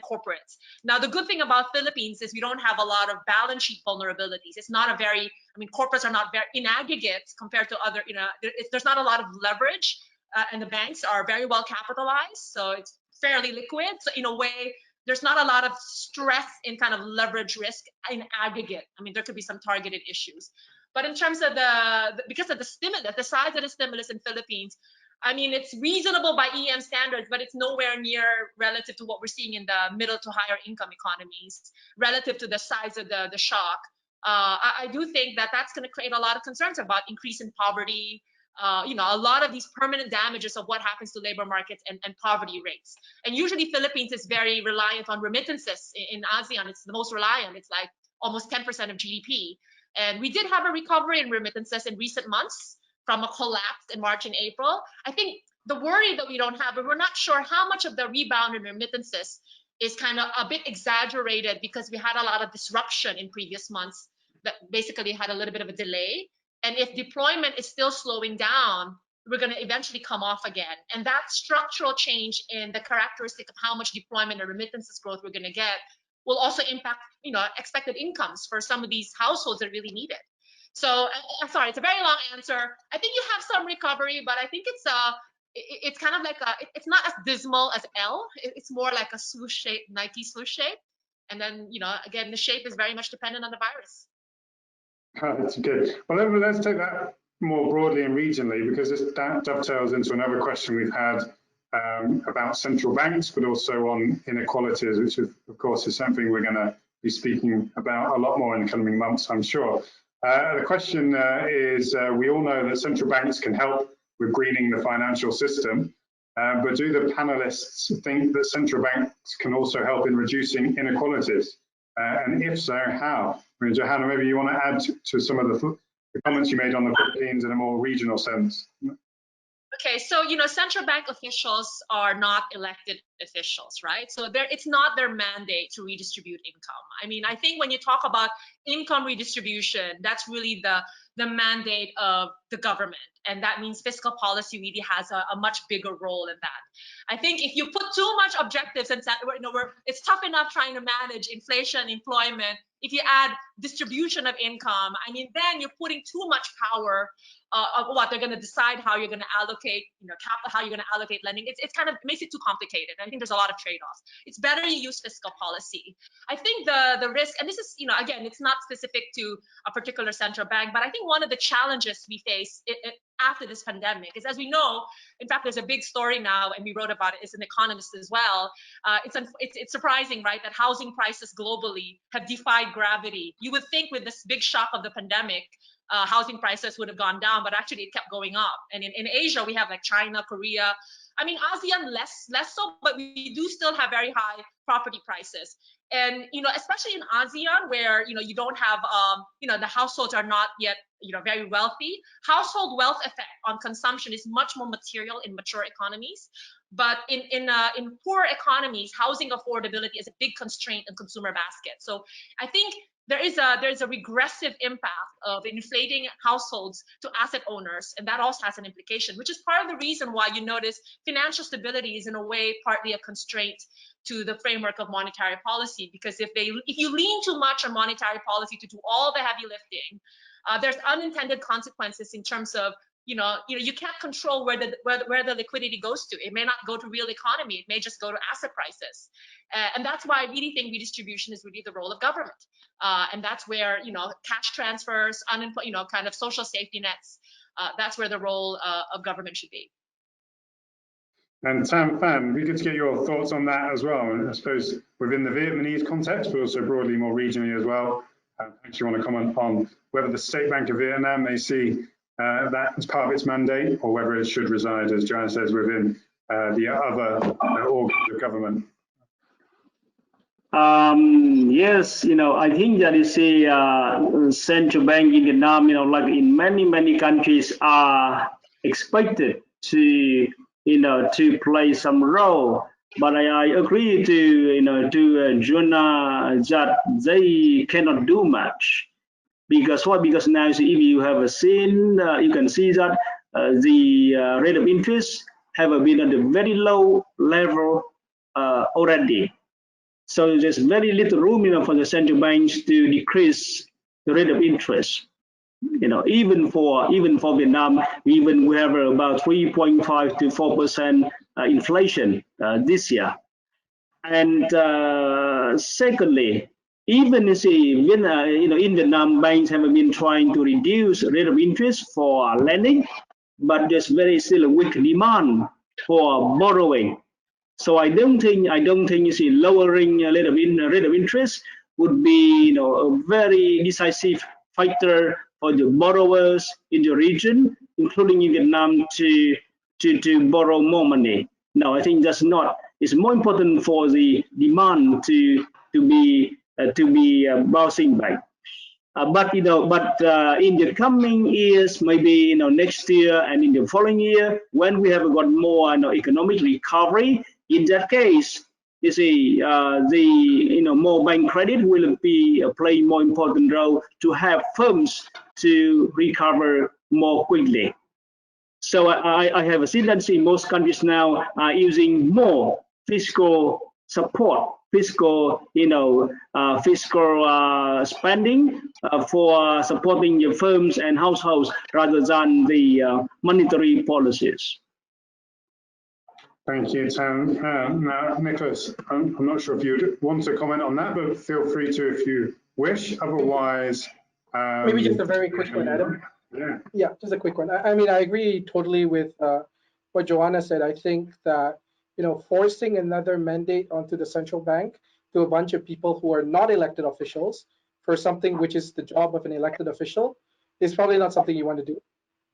corporates. Now, the good thing about Philippines is we don't have a lot of balance sheet vulnerabilities. It's not a very, corporates are not very, in aggregate compared to other, there's not a lot of leverage, and the banks are very well capitalized, so it's fairly liquid. So in a way, there's not a lot of stress in kind of leverage risk in aggregate. There could be some targeted issues. But in terms of because of the stimulus, the size of the stimulus in Philippines, it's reasonable by EM standards, but it's nowhere near relative to what we're seeing in the middle to higher income economies, relative to the size of the shock. I do think that that's going to create a lot of concerns about increase in poverty, a lot of these permanent damages of what happens to labor markets and poverty rates. And usually Philippines is very reliant on remittances. In ASEAN, it's the most reliant. It's like almost 10% of GDP. And we did have a recovery in remittances in recent months from a collapse in March and April. I think the worry that we don't have, but we're not sure how much of the rebound in remittances is kind of a bit exaggerated because we had a lot of disruption in previous months that basically had a little bit of a delay. And if deployment is still slowing down, we're going to eventually come off again. And that structural change in the characteristic of how much deployment and remittances growth we're going to get will also impact, expected incomes for some of these households that really need it. So, sorry, it's a very long answer. I think you have some recovery, but I think it's kind of like it's not as dismal as L. It's more like a swoosh shape, Nike swoosh shape. And then, again, the shape is very much dependent on the virus. That's good. Well, let's take that more broadly and regionally, because this dovetails into another question we've had about central banks, but also on inequalities, which of course is something we're going to be speaking about a lot more in the coming months, I'm sure. The question is, we all know that central banks can help with greening the financial system, but do the panelists think that central banks can also help in reducing inequalities? And if so, how? Johanna, maybe you want to add to some of the comments you made on the Philippines in a more regional sense. Okay, so central bank officials are not elected officials, right? So it's not their mandate to redistribute income. I think when you talk about income redistribution, that's really the mandate of the government, and that means fiscal policy really has a much bigger role in that. I think if you put too much objectives and it's tough enough trying to manage inflation, employment. If you add distribution of income, then you're putting too much power of what they're going to decide how you're going to allocate, capital, how you're going to allocate lending. It makes it too complicated. I think there's a lot of trade-offs. It's better you use fiscal policy. I think the risk, and this is, again, it's not specific to a particular central bank, but I think one of the challenges we face after this pandemic is, as we know, in fact, there's a big story now, and we wrote about it, it's an Economist as well. It's surprising, right, that housing prices globally have defied gravity. You would think with this big shock of the pandemic, housing prices would have gone down, but actually it kept going up. And in Asia, we have like China, Korea. ASEAN less so, but we do still have very high property prices. And especially in ASEAN, where you don't have the households are not yet very wealthy. Household wealth effect on consumption is much more material in mature economies. But in poor economies, housing affordability is a big constraint in consumer basket. So I think there's a regressive impact of inflating households to asset owners, and that also has an implication, which is part of the reason why you notice financial stability is in a way partly a constraint to the framework of monetary policy, because if you lean too much on monetary policy to do all the heavy lifting, there's unintended consequences in terms of you can't control where the liquidity goes to. It may not go to real economy. It may just go to asset prices, and that's why I really think redistribution is really the role of government. And that's where cash transfers, kind of social safety nets. That's where the role of government should be. And Tam Phan, we get to get your thoughts on that as well. And I suppose within the Vietnamese context, but also broadly more regionally as well. If you want to comment on whether the State Bank of Vietnam may see that as part of its mandate, or whether it should reside, as Joanna says, within the other organs of government. Yes, I think that is a central bank in Vietnam, like in many countries, are expected to, to play some role. But I agree to Joanna that they cannot do much. Because what? Because now, if you have seen, you can see that the rate of interest have been at a very low level already. So there's very little room, for the central banks to decrease the rate of interest. Even for Vietnam, we have about 3.5 to 4% inflation this year. And secondly, even in Vietnam, banks have been trying to reduce rate of interest for lending, but there's still a weak demand for borrowing. So I don't think lowering rate of interest would be a very decisive factor for the borrowers in the region, including in Vietnam, to borrow more money. No, I think that's not. It's more important for the demand to be bouncing back. But in the coming years, maybe next year and in the following year, when we have got more economic recovery, in that case, you see the more bank credit will be play more important role to have firms to recover more quickly. So I have seen that most countries now are using more fiscal support, fiscal spending for supporting the firms and households rather than the monetary policies. Thank you, Tam. Now, Nicholas, I'm not sure if you want to comment on that, but feel free to if you wish. Otherwise, maybe just a very quick one, Adam. Yeah, just a quick one. I mean, I agree totally with what Joanna said. I think that forcing another mandate onto the central bank to a bunch of people who are not elected officials for something which is the job of an elected official is probably not something you want to do.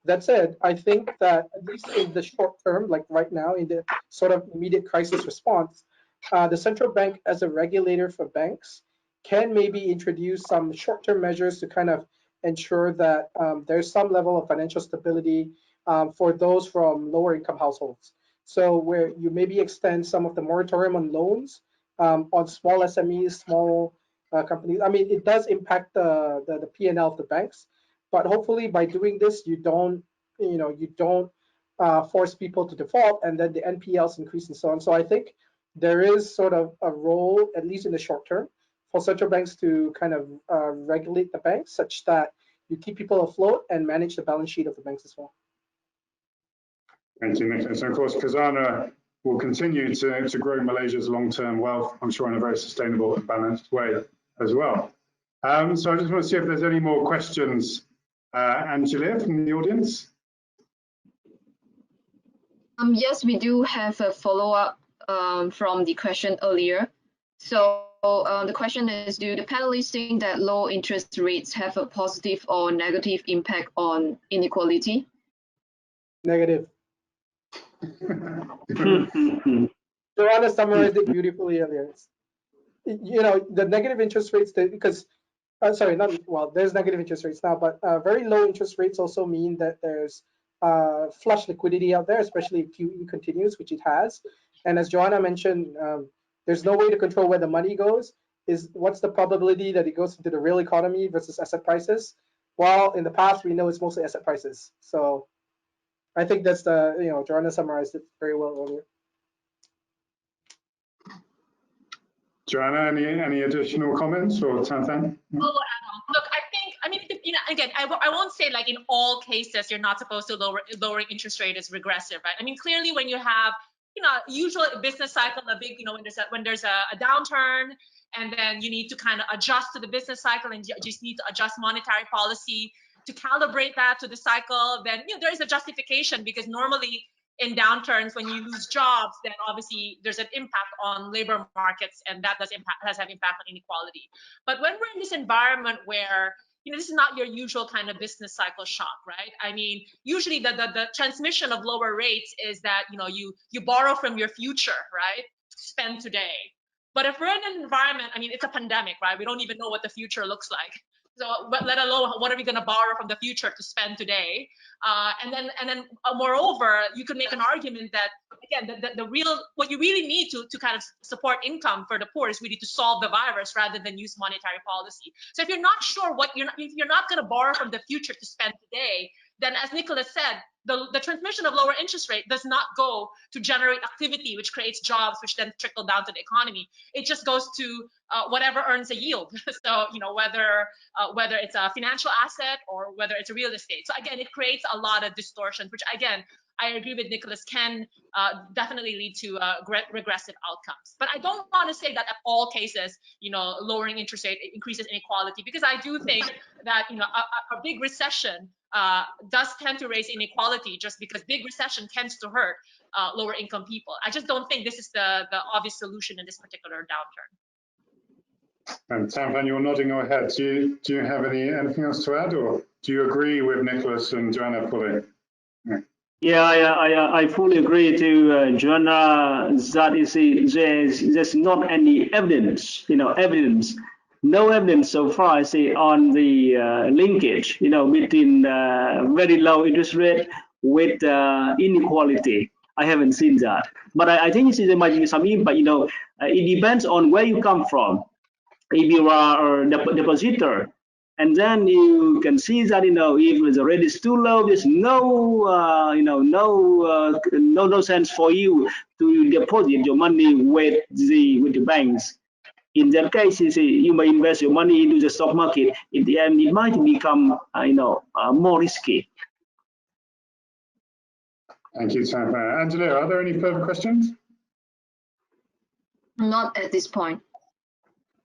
That said, I think that at least in the short term, like right now, in the sort of immediate crisis response, the central bank as a regulator for banks can maybe introduce some short-term measures to kind of ensure that there's some level of financial stability for those from lower income households. So where you maybe extend some of the moratorium on loans on small SMEs, small companies. I mean, it does impact the P&L of the banks, but hopefully by doing this, you don't force people to default and then the NPLs increase and so on. So I think there is sort of a role, at least in the short term, for central banks to kind of regulate the banks such that you keep people afloat and manage the balance sheet of the banks as well. Thank you, Nicholas. And of course, Khazanah will continue to grow Malaysia's long-term wealth, I'm sure, in a very sustainable and balanced way as well. So I just want to see if there's any more questions. Angela from the audience. Yes, we do have a follow-up from the question earlier. So the question is, do the panelists think that low interest rates have a positive or negative impact on inequality? Negative. Joanna summarized it beautifully earlier. The negative interest rates, because there's negative interest rates now, but very low interest rates also mean that there's flush liquidity out there, especially if QE continues, which it has. And as Joanna mentioned, there's no way to control where the money goes. what's the probability that it goes into the real economy versus asset prices? Well, in the past, we know it's mostly asset prices. So I think that's Joanna summarized it very well earlier. Joanna, any additional comments or Tan? Look, I mean, again, I won't say like in all cases you're not supposed to lowering interest rate is regressive, right? I mean, clearly when you have, usual business cycle, a big, when there's a downturn, and then you need to kind of adjust to the business cycle, and you just need to adjust monetary policy to calibrate that to the cycle, then there is a justification, because normally in downturns, when you lose jobs, then obviously there's an impact on labor markets, and that has an impact on inequality. But when we're in this environment where this is not your usual kind of business cycle shock, right? I mean, usually the transmission of lower rates is that you borrow from your future, right, to spend today. But if we're in an environment, I mean, it's a pandemic, right? We don't even know what the future looks like. So, but let alone what are we going to borrow from the future to spend today? And then, moreover, you could make an argument that again, what you really need to kind of support income for the poor is really to solve the virus rather than use monetary policy. So if you're not sure if you're not going to borrow from the future to spend today, then as Nicholas said, the transmission of lower interest rate does not go to generate activity, which creates jobs, which then trickle down to the economy. It just goes to whatever earns a yield. So whether it's a financial asset or whether it's a real estate. So again, it creates a lot of distortions, which again, I agree with Nicholas, can definitely lead to regressive outcomes. But I don't want to say that at all cases, lowering interest rate increases inequality, because I do think that a big recession does tend to raise inequality, just because big recession tends to hurt lower income people. I just don't think this is the obvious solution in this particular downturn. And Tanfan, you're nodding your head. Do you have anything else to add, or do you agree with Nicholas and Joanna fully? Yeah, I fully agree to Joanna that there's not any evidence, no evidence so far, I say, on the linkage, between very low interest rate with inequality. I haven't seen that, but I think there might be some impact. It depends on where you come from. If you are a depositor, and then you can see that if the rate is too low, there's no sense for you to deposit your money with the banks. In that case, you may invest your money into the stock market. In the end, it might become more risky. Thank you, Tanfan. Angela, are there any further questions? Not at this point.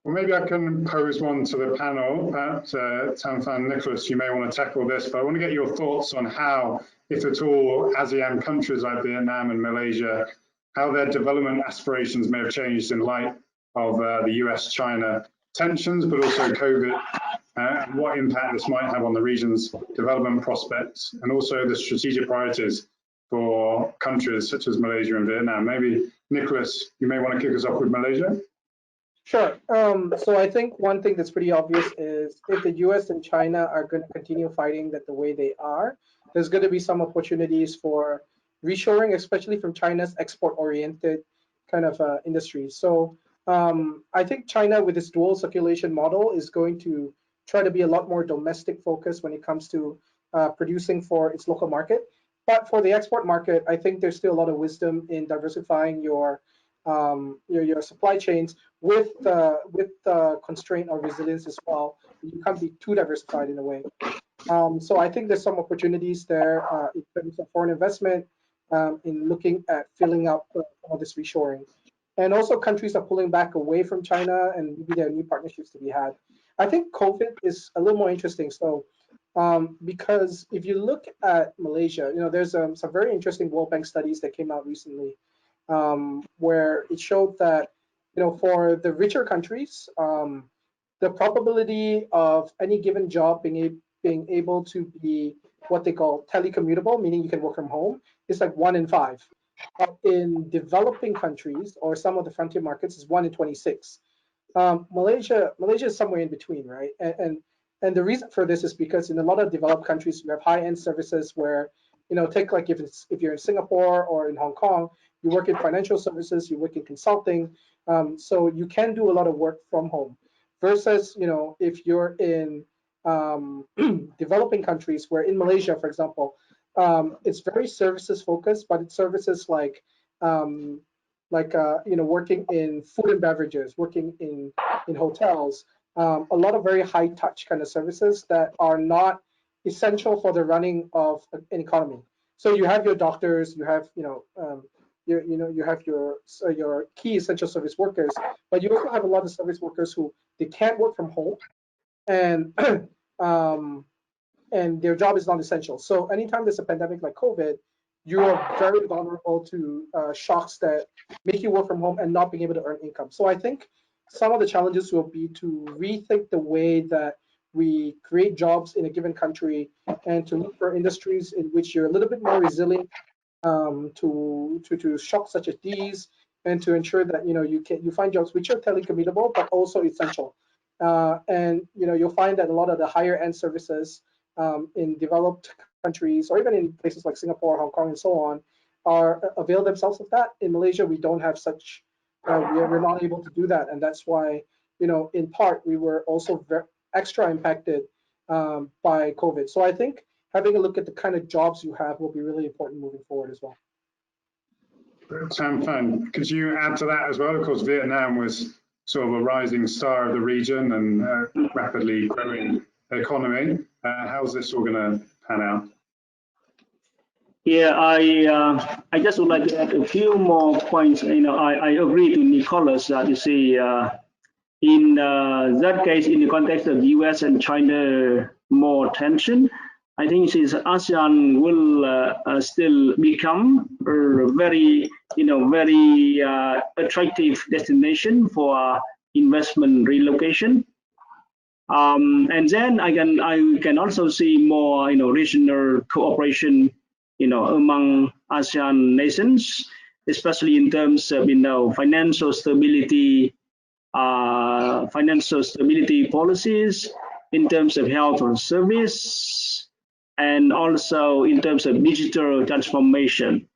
Well, maybe I can pose one to the panel. Tanfan, Nicholas, you may want to tackle this, but I want to get your thoughts on how, if at all, ASEAN countries like Vietnam and Malaysia, how their development aspirations may have changed in light of the US-China tensions, but also COVID, and what impact this might have on the region's development prospects, and also the strategic priorities for countries such as Malaysia and Vietnam. Maybe, Nicholas, you may want to kick us off with Malaysia. Sure. So I think one thing that's pretty obvious is if the US and China are going to continue fighting that the way they are, there's going to be some opportunities for reshoring, especially from China's export-oriented kind of industries. So I think China, with its dual circulation model, is going to try to be a lot more domestic focused when it comes to producing for its local market. But for the export market, I think there's still a lot of wisdom in diversifying your supply chains with constraint or resilience as well. You can't be too diversified in a way. So I think there's some opportunities there in terms of foreign investment in looking at filling up all this reshoring. And also countries are pulling back away from China, and maybe there are new partnerships to be had. I think COVID is a little more interesting. So because if you look at Malaysia, there's some very interesting World Bank studies that came out recently where it showed that for the richer countries, the probability of any given job being able to be what they call telecommutable, meaning you can work from home, is like 1 in 5. But in developing countries or some of the frontier markets, is 1 in 26. Malaysia is somewhere in between, right? And the reason for this is because in a lot of developed countries, you have high-end services where, take like if you're in Singapore or in Hong Kong, you work in financial services, you work in consulting, so you can do a lot of work from home. Versus, if you're in developing countries, where in Malaysia, for example, it's very services focused, but it's services like working in food and beverages, working in hotels, a lot of very high touch kind of services that are not essential for the running of an economy. So you have your doctors, you have you have your key essential service workers, but you also have a lot of service workers who they can't work from home, and and their job is non-essential. So anytime there's a pandemic like COVID, you are very vulnerable to shocks that make you work from home and not being able to earn income. So I think some of the challenges will be to rethink the way that we create jobs in a given country, and to look for industries in which you're a little bit more resilient to shocks such as these, and to ensure that you find jobs which are telecommutable but also essential. And you'll find that a lot of the higher end services in developed countries, or even in places like Singapore, Hong Kong, and so on, avail themselves of that. In Malaysia, we don't have such. We're not able to do that, and that's why in part we were also extra impacted by COVID. So I think having a look at the kind of jobs you have will be really important moving forward as well. Tan Phan, could you add to that as well? Of course, Vietnam was sort of a rising star of the region and rapidly growing economy. How's this all going to pan out? Yeah, I just would like to add a few more points. I agree to Nicholas that you see in that case, in the context of US and China more tension, I think since ASEAN will still become a very attractive destination for investment relocation. And then I can also see more regional cooperation among ASEAN nations, especially in terms of financial stability policies, in terms of health and service, and also in terms of digital transformation.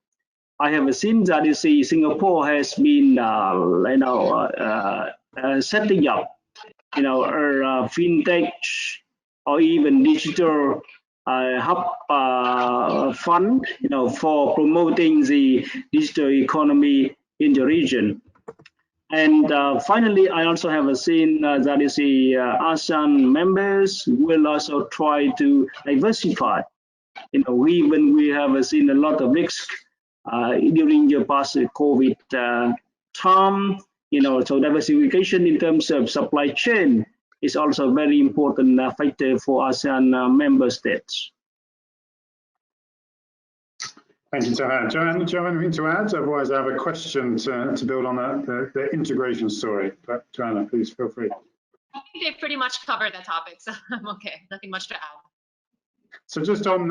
I have seen that Singapore has been setting up fintech or even digital hub fund for promoting the digital economy in the region. And finally, I also have seen that ASEAN members will also try to diversify. Even we have seen a lot of risk during the past COVID time. So diversification in terms of supply chain is also a very important factor for ASEAN member states. Thank you, Joanne. Joanne, do you have anything to add? Otherwise, I have a question to build on the integration story. But Joanna, please feel free. I think they pretty much covered that topic, so I'm okay. Nothing much to add. So just on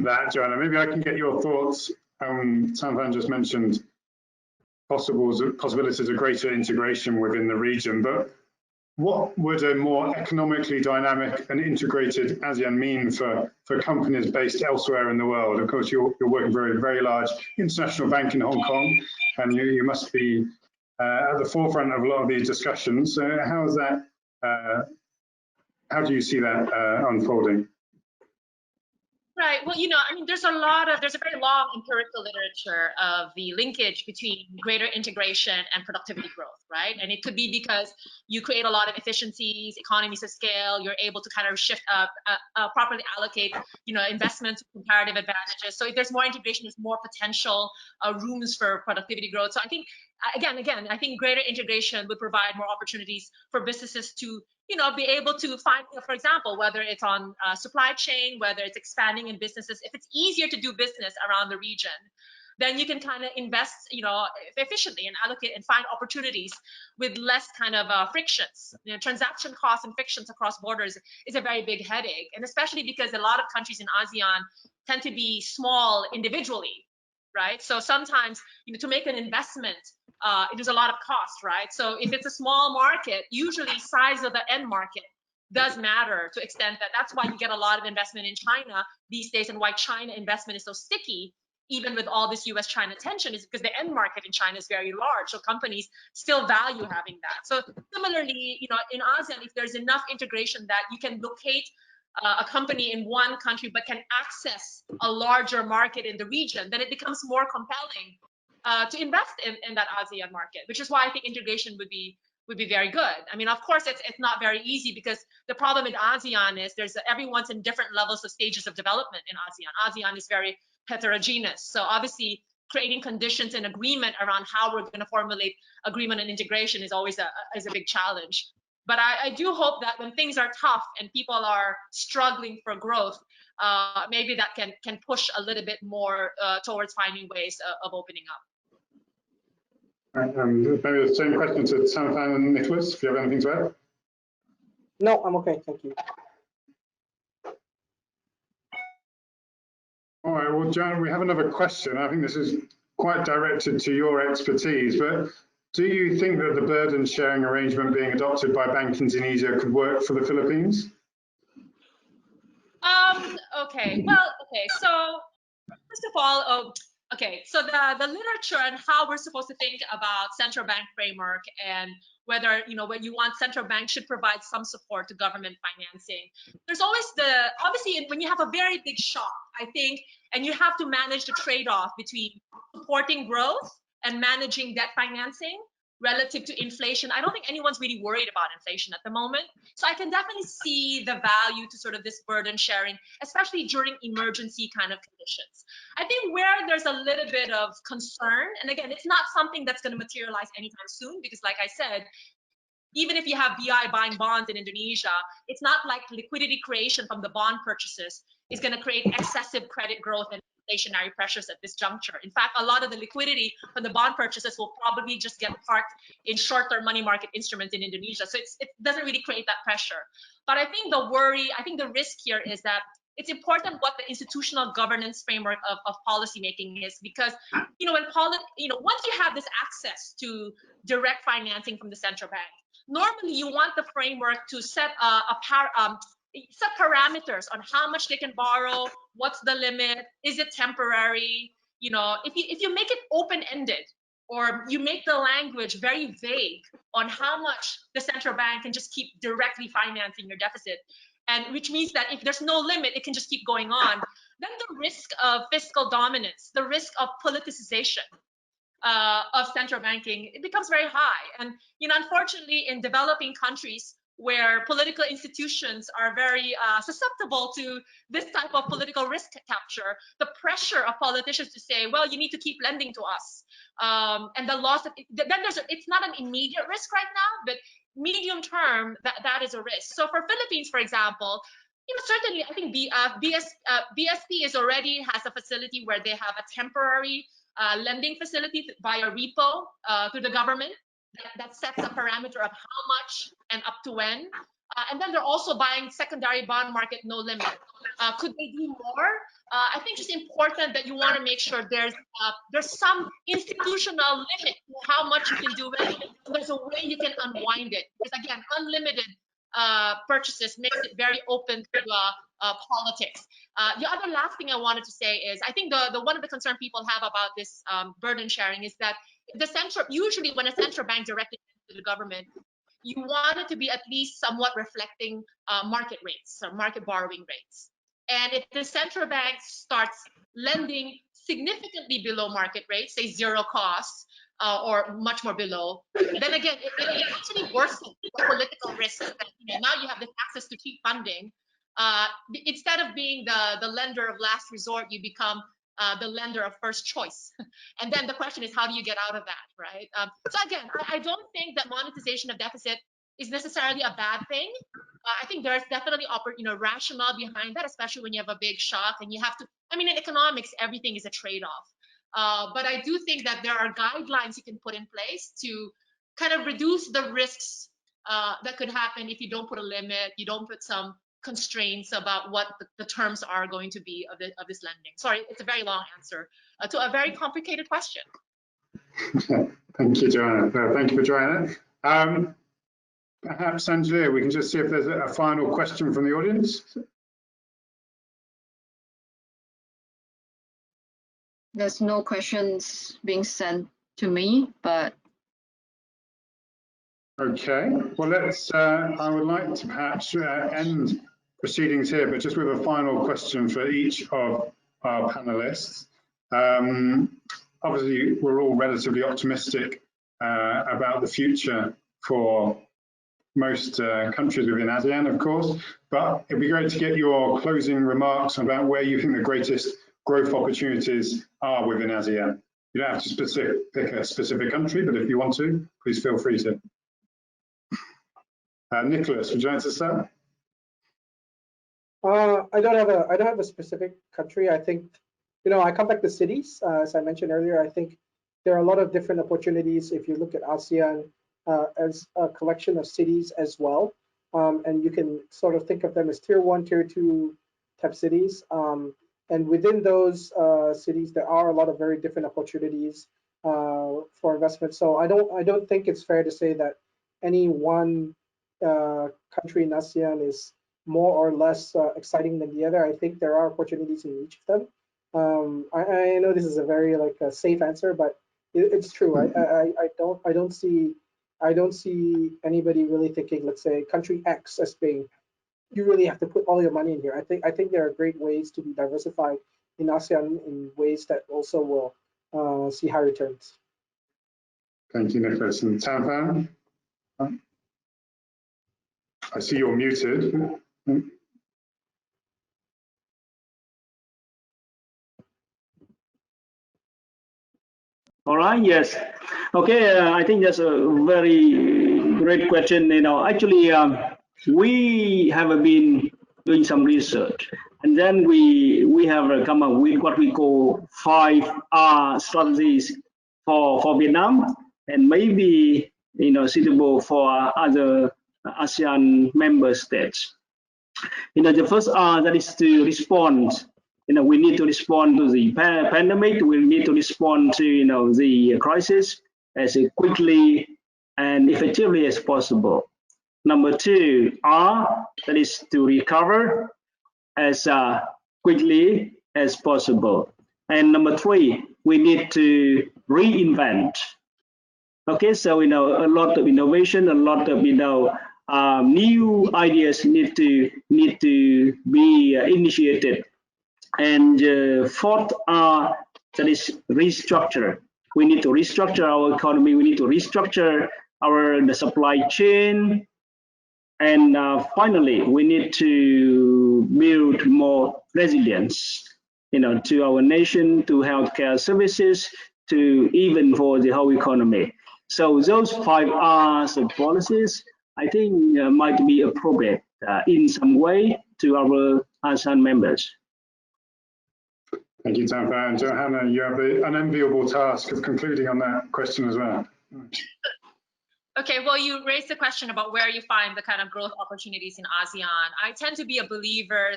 that, Joanna, maybe I can get your thoughts. Tan Phan just mentioned possibilities of greater integration within the region, but what would a more economically dynamic and integrated ASEAN mean for companies based elsewhere in the world? Of course, you're working for a very large international bank in Hong Kong, and you must be at the forefront of a lot of these discussions. So how is that? How do you see that unfolding? Right. Well, I mean, there's a very long empirical literature of the linkage between greater integration and productivity growth, right? And it could be because you create a lot of efficiencies, economies of scale, you're able to kind of shift up, properly allocate, investments, comparative advantages. So if there's more integration, there's more potential rooms for productivity growth. So I think, again, I think greater integration would provide more opportunities for businesses to be able to find, for example, whether it's on supply chain, whether it's expanding in businesses, if it's easier to do business around the region, then you can kind of invest, efficiently and allocate and find opportunities with less kind of frictions. Transaction costs and frictions across borders is a very big headache, and especially because a lot of countries in ASEAN tend to be small individually, right? So sometimes, to make an investment, there's a lot of cost, right? So if it's a small market, usually size of the end market does matter to extent that that's why you get a lot of investment in China these days, and why China investment is so sticky, even with all this US-China tension, is because the end market in China is very large, so companies still value having that. So similarly, in ASEAN, if there's enough integration that you can locate a company in one country but can access a larger market in the region, then it becomes more compelling to invest in that ASEAN market, which is why I think integration would be very good. I mean, of course, it's not very easy, because the problem in ASEAN is everyone's in different levels of stages of development in ASEAN. ASEAN is very heterogeneous. So obviously, creating conditions and agreement around how we're going to formulate agreement and integration is always a big challenge. But I do hope that when things are tough and people are struggling for growth, maybe that can push a little bit more towards finding ways of opening up. Right, maybe the same question to Samantha and Nicholas, if you have anything to add. No, I'm okay, thank you. All right, well, Joanna, we have another question. I think this is quite directed to your expertise, but do you think that the burden sharing arrangement being adopted by Bank Indonesia could work for the Philippines? Okay, well, okay, so first of all, okay, so the literature and how we're supposed to think about central bank framework, and whether, when you want central bank should provide some support to government financing. There's always obviously, when you have a very big shock, I think, and you have to manage the trade-off between supporting growth and managing debt financing relative to inflation. I don't think anyone's really worried about inflation at the moment. So I can definitely see the value to sort of this burden sharing, especially during emergency kind of conditions. I think where there's a little bit of concern, and again, it's not something that's going to materialize anytime soon, because like I said, even if you have BI buying bonds in Indonesia, it's not like liquidity creation from the bond purchases is going to create excessive credit growth and inflationary pressures at this juncture. In fact, a lot of the liquidity from the bond purchases will probably just get parked in short-term money market instruments in Indonesia. So it doesn't really create that pressure. But I think the risk here is that it's important what the institutional governance framework of policymaking is, because once you have this access to direct financing from the central bank, normally you want the framework to set set parameters on how much they can borrow, what's the limit, is it temporary? If you make it open-ended, or you make the language very vague on how much the central bank can just keep directly financing your deficit, and which means that if there's no limit, it can just keep going on, then the risk of fiscal dominance, the risk of politicization of central banking, it becomes very high. And unfortunately, in developing countries where political institutions are very susceptible to this type of political risk capture, the pressure of politicians to say, well, you need to keep lending to us, and the loss of it's not an immediate risk right now, but medium term, that is a risk. So for Philippines, for example, certainly I think BSP has a facility where they have a temporary lending facility via repo through the government that sets a parameter of how much and up to when. And then they're also buying secondary bond market, no limit. Could they do more? I think it's important that you want to make sure there's some institutional limit to how much you can do it. There's a way you can unwind it, because again, unlimited purchases makes it very open to politics. The other last thing I wanted to say is, I think the one of the concern people have about this burden sharing is that usually when a central bank directly to the government, you want it to be at least somewhat reflecting market rates or market borrowing rates. And if the central bank starts lending significantly below market rates, say zero costs, or much more below, then again, it actually worsens the political risk that now you have this access to cheap funding. Instead of being the lender of last resort, you become the lender of first choice. And then the question is, how do you get out of that, right? So again, I don't think that monetization of deficit is necessarily a bad thing. I think there's definitely rationale behind that, especially when you have a big shock and you have to, in economics, everything is a trade-off. But I do think that there are guidelines you can put in place to kind of reduce the risks that could happen if you don't put a limit, you don't put some constraints about what the terms are going to be of this lending. Sorry, it's a very long answer to a very complicated question. Thank you, Joanna. Thank you for joining. Perhaps, Angela, we can just see if there's a final question from the audience. There's no questions being sent to me, but Okay, well, I would like to perhaps end proceedings here, but just with a final question for each of our panelists. Obviously, we're all relatively optimistic about the future for most countries within ASEAN, of course, but it'd be great to get your closing remarks about where you think the greatest growth opportunities are within ASEAN. You don't have to pick a specific country, but if you want to, please feel free to. Nicholas, would you like to start? I don't have a specific country. I think, I come back to cities. As I mentioned earlier, I think there are a lot of different opportunities if you look at ASEAN as a collection of cities as well. And you can sort of think of them as tier 1, tier 2 type cities. And within those cities, there are a lot of very different opportunities for investment. So I don't think it's fair to say that any one country in ASEAN is more or less exciting than the other. I think there are opportunities in each of them. I know this is a very a safe answer, but it's true. I don't see anybody really thinking, let's say, country X as being, you really have to put all your money in here. I think there are great ways to be diversified in ASEAN in ways that also will see high returns. Thank you, Nicholas. And Tan, I see you're muted. All right, yes. Okay, I think that's a very great question. Actually, we have been doing some research, and then we have come up with what we call 5R strategies for Vietnam, and maybe suitable for other ASEAN member states. The first R, that is to respond. We need to respond to the pandemic. We need to respond to the crisis as quickly and effectively as possible. Number 2, R, that is to recover as quickly as possible. And number 3, we need to reinvent. Okay, so a lot of innovation, a lot of new ideas need to be initiated. And 4th, that is restructure. We need to restructure our economy. We need to restructure the supply chain. And finally, we need to build more resilience, to our nation, to healthcare services, to even for the whole economy. So those 5 R's of policies, I think might be appropriate in some way to our ASEAN members. Thank you, Tan. And Johanna, you have the unenviable task of concluding on that question as well. Okay, well, you raised the question about where you find the kind of growth opportunities in ASEAN. I tend to be a believer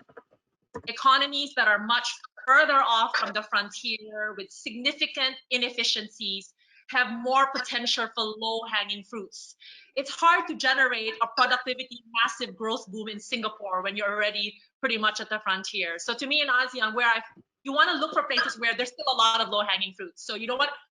economies that are much further off from the frontier with significant inefficiencies have more potential for low-hanging fruits. It's hard to generate a productivity massive growth boom in Singapore when you're already pretty much at the frontier. So to me in ASEAN, you want to look for places where there's still a lot of low-hanging fruits. So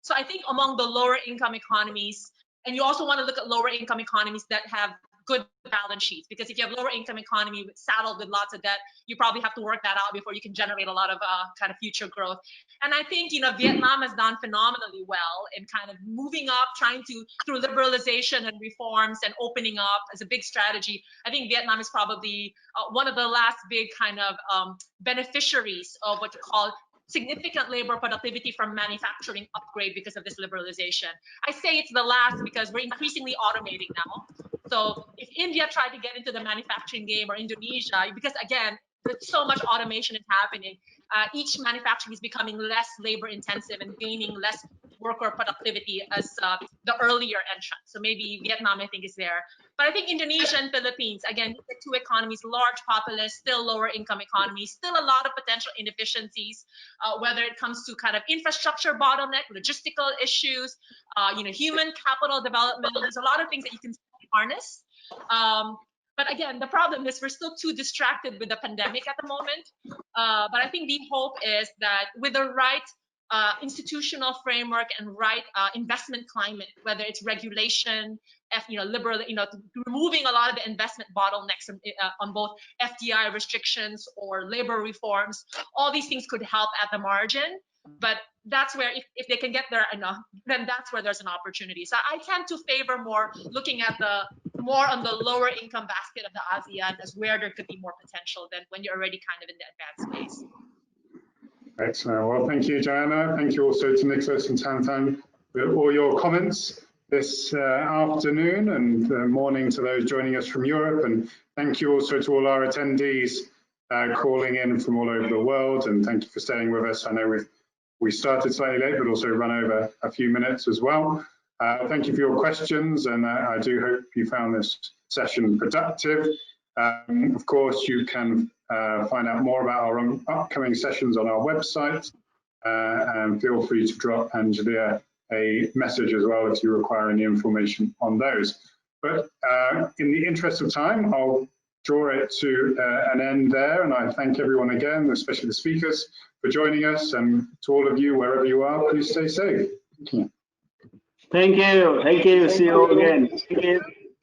so I think among the lower income economies, and you also want to look at lower income economies that have good balance sheets, because if you have lower income economy saddled with lots of debt, you probably have to work that out before you can generate a lot of kind of future growth. And I think Vietnam has done phenomenally well in kind of moving up, trying to, through liberalization and reforms and opening up as a big strategy. I think Vietnam is probably one of the last big kind of beneficiaries of what you call significant labor productivity from manufacturing upgrade because of this liberalization. I say it's the last because we're increasingly automating now. So if India tried to get into the manufacturing game, or Indonesia, because again, there's so much automation is happening, each manufacturing is becoming less labor intensive and gaining less worker productivity as the earlier entrant. So maybe Vietnam, I think, is there. But I think Indonesia and Philippines, again, these are 2 economies, large populace, still lower income economies, still a lot of potential inefficiencies, whether it comes to kind of infrastructure bottleneck, logistical issues, human capital development. There's a lot of things that you can harness. But again, the problem is we're still too distracted with the pandemic at the moment. But I think the hope is that with the right institutional framework and right investment climate, whether it's regulation, liberal, removing a lot of the investment bottlenecks on both FDI restrictions or labor reforms. All these things could help at the margin, but that's where if they can get there enough, then that's where there's an opportunity. So I tend to favor more looking at more on the lower income basket of the ASEAN as where there could be more potential than when you're already kind of in the advanced phase. Excellent. Well, thank you, Joanna. Thank you also to Nicholas and Tantan for all your comments this afternoon, and morning to those joining us from Europe. And thank you also to all our attendees calling in from all over the world. And thank you for staying with us. I know we started slightly late, but also run over a few minutes as well. Thank you for your questions, and I do hope you found this session productive. Of course, you can find out more about our upcoming sessions on our website, and feel free to drop Angelia a message as well if you require any information on those. But in the interest of time, I'll draw it to an end there, and I thank everyone again, especially the speakers, for joining us, and to all of you, wherever you are, please stay safe. Thank you. Thank you. See you again. Thank you.